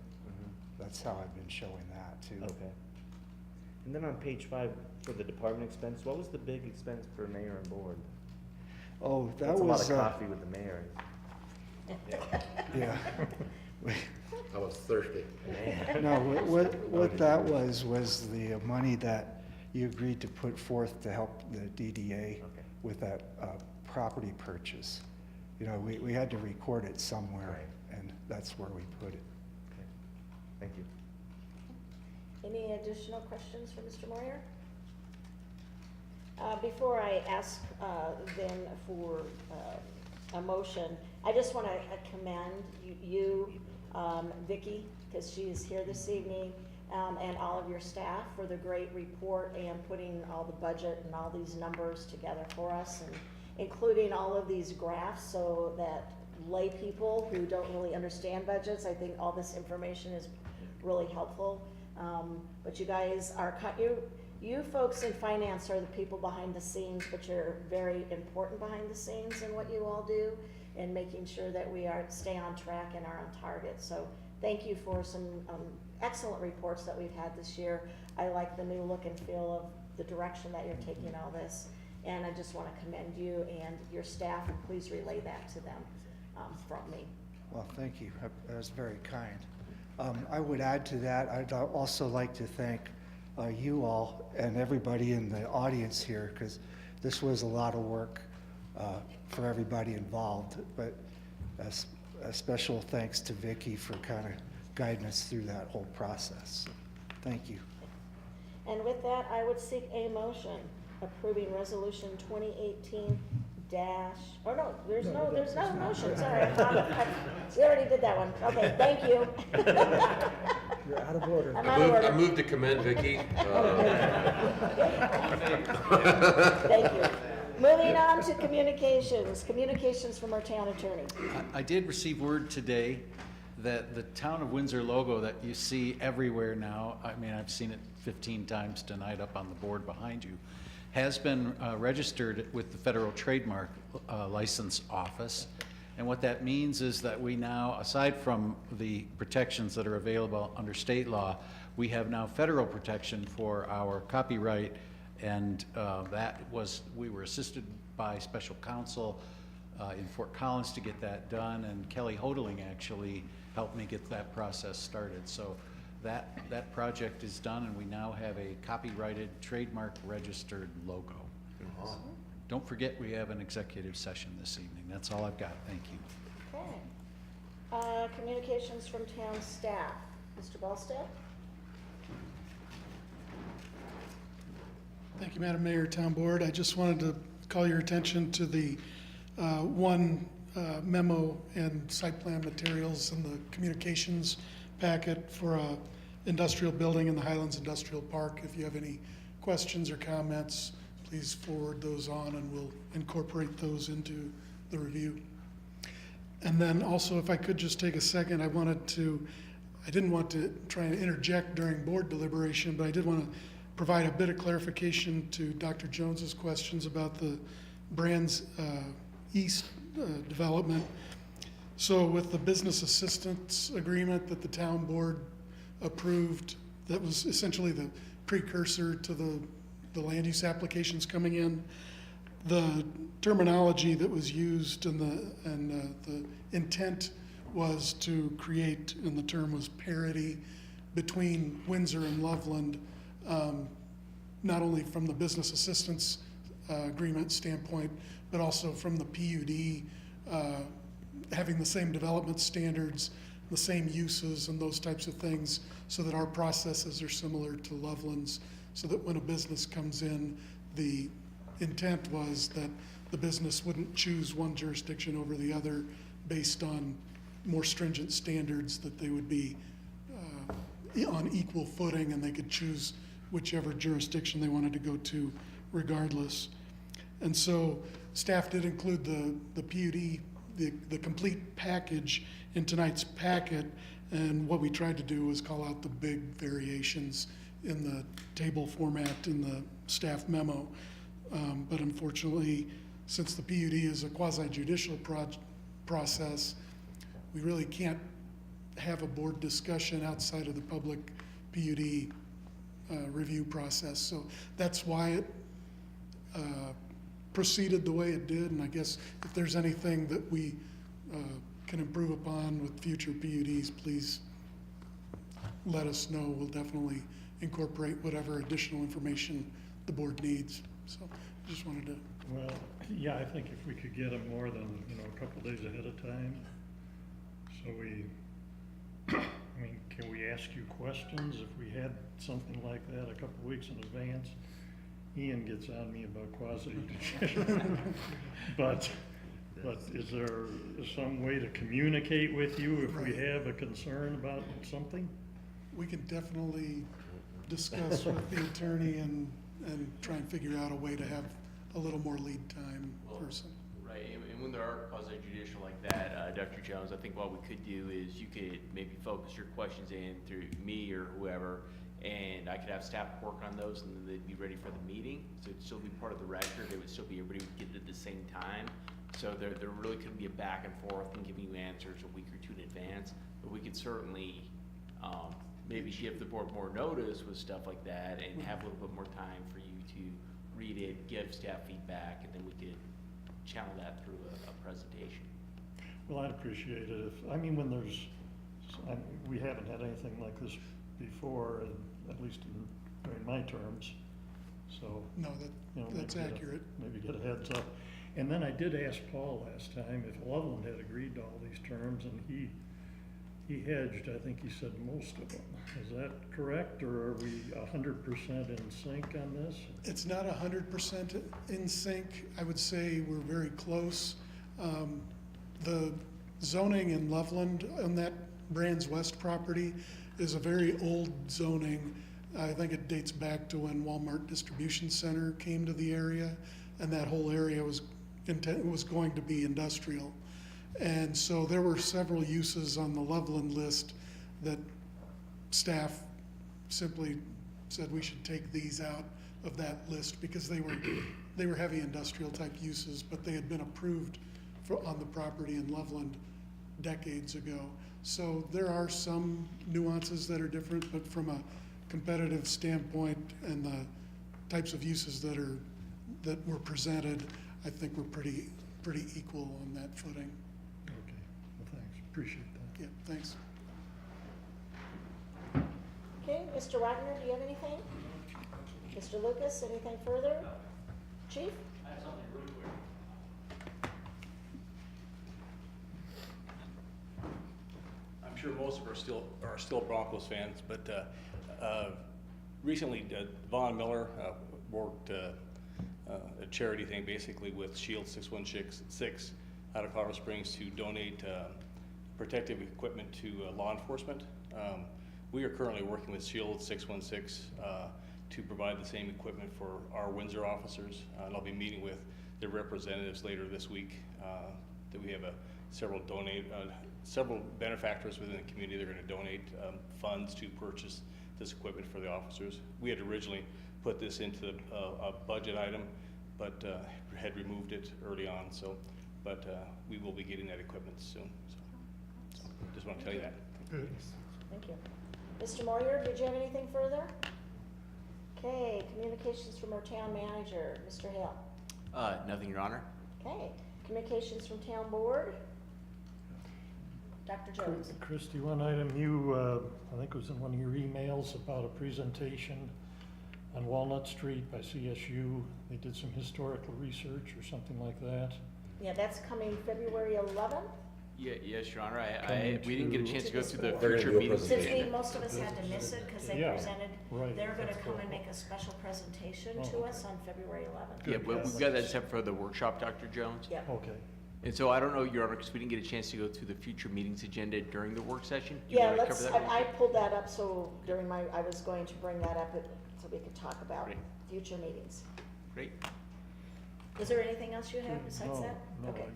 That's how I've been showing that too. Okay. And then on page 5, for the department expense, what was the big expense for mayor and board? Oh, that That's was. a lot of coffee with the mayor. Yeah. I was thirsty. No, what that was the money that you agreed to put forth to help the DDA with that property purchase. You know, we had to record it somewhere, and that's where we put it. Okay. Thank you. Any additional questions for Mr. Moyer? Before I ask then for a motion, I just want to commend you, Vicki, because she is here this evening, and all of your staff for the great report and putting all the budget and all these numbers together for us, and including all of these graphs so that lay people who don't really understand budgets, I think all this information is really helpful. But you guys are, you folks in finance are the people behind the scenes, but you're very important behind the scenes in what you all do and making sure that we stay on track and are on target. So thank you for some excellent reports that we've had this year. I like the new look and feel of the direction that you're taking all this. And I just want to commend you and your staff, and please relay that to them from me. Well, thank you. That was very kind. I would add to that, I'd also like to thank you all and everybody in the audience here, because this was a lot of work for everybody involved. But a special thanks to Vicki for kind of guiding us through that whole process. Thank you. And with that, I would seek a motion approving resolution 2018 oh no, there's no motion, sorry. We already did that one. Okay, thank you. You're out of order. I'm out of order. I moved to commend Vicki. Thank you. Moving on to communications from our town attorney. I did receive word today that the Town of Windsor logo that you see everywhere now, I mean, I've seen it 15 times tonight up on the board behind you, has been registered with the Federal Trademark License Office. And what that means is that we now, aside from the protections that are available under state law, we have now federal protection for our copyright, and we were assisted by special counsel in Fort Collins to get that done, and Kelly Hodling actually helped me get that process started. So that project is done, and we now have a copyrighted, trademark registered logo. Don't forget, we have an executive session this evening. That's all I've got. Thank you. Okay. Communications from town staff. Mr. Ballstead? Thank you, Madam Mayor, Town Board. I just wanted to call your attention to the one memo and site plan materials in the communications packet for a industrial building in the Highlands Industrial Park. If you have any questions or comments, please forward those on, and we'll incorporate those into the review. And then also, if I could just take a second, I didn't want to try and interject during board deliberation, but I did want to provide a bit of clarification to Dr. Jones's questions about the Brands East development. So with the business assistance agreement that the town board approved, that was essentially the precursor to the land use applications coming in, the terminology that was used and the intent was to create, and the term was parity between Windsor and Loveland, not only from the business assistance agreement standpoint, but also from the PUD, having the same development standards, the same uses and those types of things, so that our processes are similar to Loveland's, so that when a business comes in, the intent was that the business wouldn't choose one jurisdiction over the other based on more stringent standards, that they would be on equal footing and they could choose whichever jurisdiction they wanted to go to regardless. And so staff did include the PUD, the complete package in tonight's packet, and what we tried to do was call out the big variations in the table format in the staff memo. But unfortunately, since the PUD is a quasi-judicial process, we really can't have a board discussion outside of the public PUD review process. So that's why it proceeded the way it did, and I guess if there's anything that we can improve upon with future PUDs, please let us know. We'll definitely incorporate whatever additional information the board needs. So I just wanted to. Well, yeah, I think if we could get them more than, a couple days ahead of time, so I mean, can we ask you questions if we had something like that a couple weeks in advance? Ian gets on me about quasi-judicial. But is there some way to communicate with you if we have a concern about something? We can definitely discuss with the attorney and try and figure out a way to have a little more lead time person. Right, and when there are quasi-judicial like that, Dr. Jones, I think what we could do is you could maybe focus your questions in through me or whoever, and I could have staff work on those, and then they'd be ready for the meeting. So it'd still be part of the record. It would still be, everybody would get it at the same time. So there really couldn't be a back and forth and giving you answers a week or two in advance. But we could certainly maybe give the board more notice with stuff like that, and have a little bit more time for you to read it, give staff feedback, and then we could channel that through a presentation. Well, I'd appreciate it if, when there's, we haven't had anything like this before, at least in my terms, so. No, that's accurate. Maybe get a heads up. And then I did ask Paul last time if Loveland had agreed to all these terms, and he hedged. I think he said most of them. Is that correct, or are we 100% in sync on this? It's not 100% in sync. I would say we're very close. The zoning in Loveland on that Brands West property is a very old zoning. I think it dates back to when Walmart Distribution Center came to the area, and that whole area was going to be industrial. And so there were several uses on the Loveland list that staff simply said we should take these out of that list because they were heavy industrial type uses, but they had been approved on the property in Loveland decades ago. So there are some nuances that are different, but from a competitive standpoint and the types of uses that were presented, I think we're pretty equal on that footing. Okay, well, thanks, appreciate that. Yeah, thanks. Okay, Mr. Wagner, do you have anything? Mr. Lucas, anything further? Chief? I have something really quick. I'm sure most of us are still Broncos fans, but recently Vaughn Miller worked a charity thing basically with Shield 616 out of Colorado Springs to donate protective equipment to law enforcement. We are currently working with Shield 616 to provide the same equipment for our Windsor officers, and I'll be meeting with their representatives later this week. That we have several benefactors within the community that are going to donate funds to purchase this equipment for the officers. We had originally put this into a budget item, but had removed it early on. But we will be getting that equipment soon. So just want to tell you that. Good. Thank you. Mr. Moyer, did you have anything further? Okay, communications from our town manager, Mr. Hale. Nothing, Your Honor. Okay, communications from town board. Dr. Jones. Christie, one item I think it was in one of your emails about a presentation on Walnut Street by CSU. They did some historical research or something like that. Yeah, that's coming February 11th. Yeah, yes, Your Honor, Coming we didn't get a to- chance to go through the They're gonna future do a meetings. Since presentation. most of us had to miss it because they Yeah, presented, right, they're gonna that's come cool. and make a special presentation Oh, to okay. us on February 11th. Yeah, Good, but yes. we've got that set for the workshop, Dr. Jones. Yep. Okay. And so I don't know, Your Honor, because we didn't get a chance to go through the future meetings agenda during the work session. Do you Yeah, wanna let's, cover that real I quick? pulled that up, so during I was going to bring that up so we could talk about Great. future meetings. Great. Is there anything else you have besides that? No, Okay.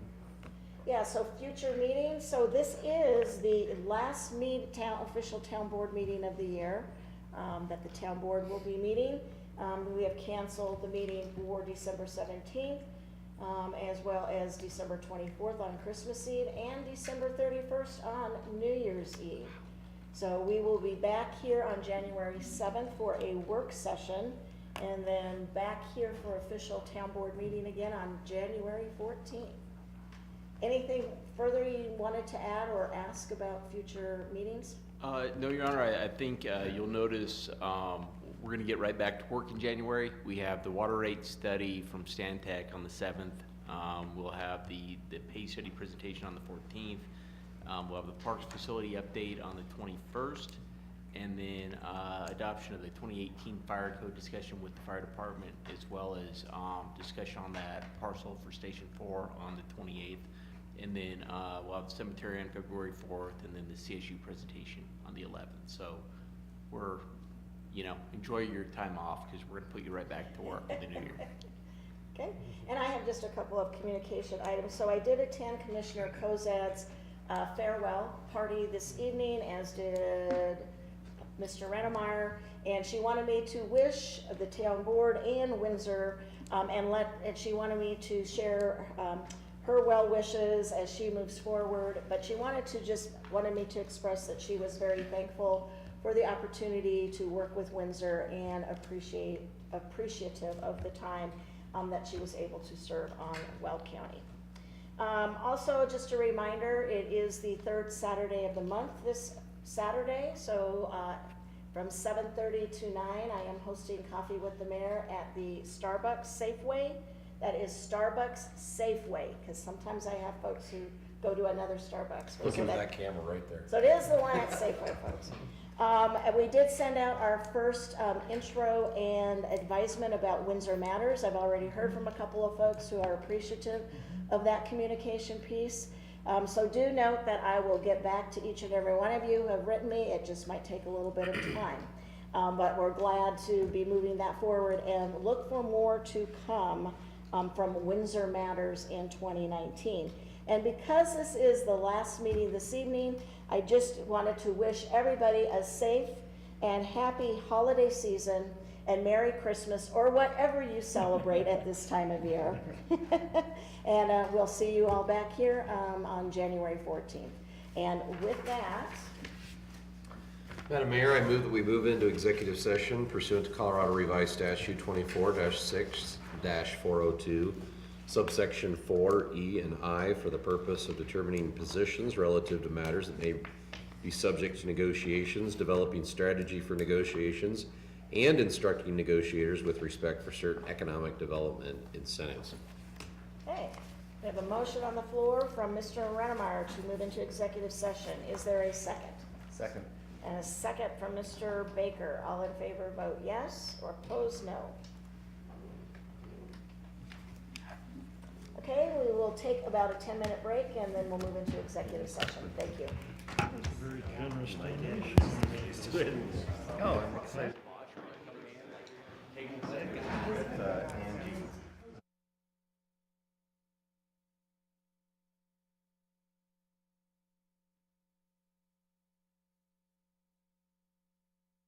Yeah, so future meetings, so this is the last official town board meeting of the year, that the town board will be meeting. We have canceled the meeting for December 17th, as well as December 24th on Christmas Eve and December 31st on New Year's Eve. So we will be back here on January 7th for a work session, and then back here for official town board meeting again on January 14th. Anything further you wanted to add or ask about future meetings? No, Your Honor, I think you'll notice we're going to get right back to work in January. We have the water rate study from Stantec on the 7th. We'll have the pay study presentation on the 14th. We'll have the parks facility update on the 21st. And then adoption of the 2018 fire code discussion with the fire department, as well as discussion on that parcel for Station 4 on the 28th. And then we'll have the cemetery on February 4th, and then the CSU presentation on the 11th. So we're, enjoy your time off, because we're gonna put you right back to work in the new year. Okay, and I have just a couple of communication items. So I did attend Commissioner Kozad's farewell party this evening, as did Mr. Rennemeyer, and she wanted me to wish the town board and Windsor, and she wanted me to share her well wishes as she moves forward, but she wanted me to express that she was very thankful for the opportunity to work with Windsor and appreciative of the time that she was able to serve on Weld County. Also, just a reminder, it is the third Saturday of the month this Saturday, so from 7:30 to 9, I am hosting Coffee with the Mayor at the Starbucks Safeway. That is Starbucks Safeway, because sometimes I have folks who go to another Starbucks. Look at that camera right there. So it is the one at Safeway, folks. And we did send out our first intro and advisement about Windsor Matters. I've already heard from a couple of folks who are appreciative of that communication piece. So do note that I will get back to each and every one of you who have written me. It just might take a little bit of time. But we're glad to be moving that forward, and look for more to come from Windsor Matters in 2019. And because this is the last meeting this evening, I just wanted to wish everybody a safe and happy holiday season and Merry Christmas, or whatever you celebrate at this time of year. And we'll see you all back here on January 14th. And with that, Madam Mayor, I move that we move into executive session pursuant to Colorado Revised Statute 24-6-402, subsection 4E and I, for the purpose of determining positions relative to matters that may be subject to negotiations, developing strategy for negotiations, and instructing negotiators with respect for certain economic development incentives. okay, we have a motion on the floor from Mr. Rennemeyer to move into executive session. Is there a second? Second. And a second from Mr. Baker. All in favor vote yes, or opposed no. Okay, we will take about a 10-minute break, and then we'll move into executive session. Thank you. Very generous donation. Oh, I'm excited.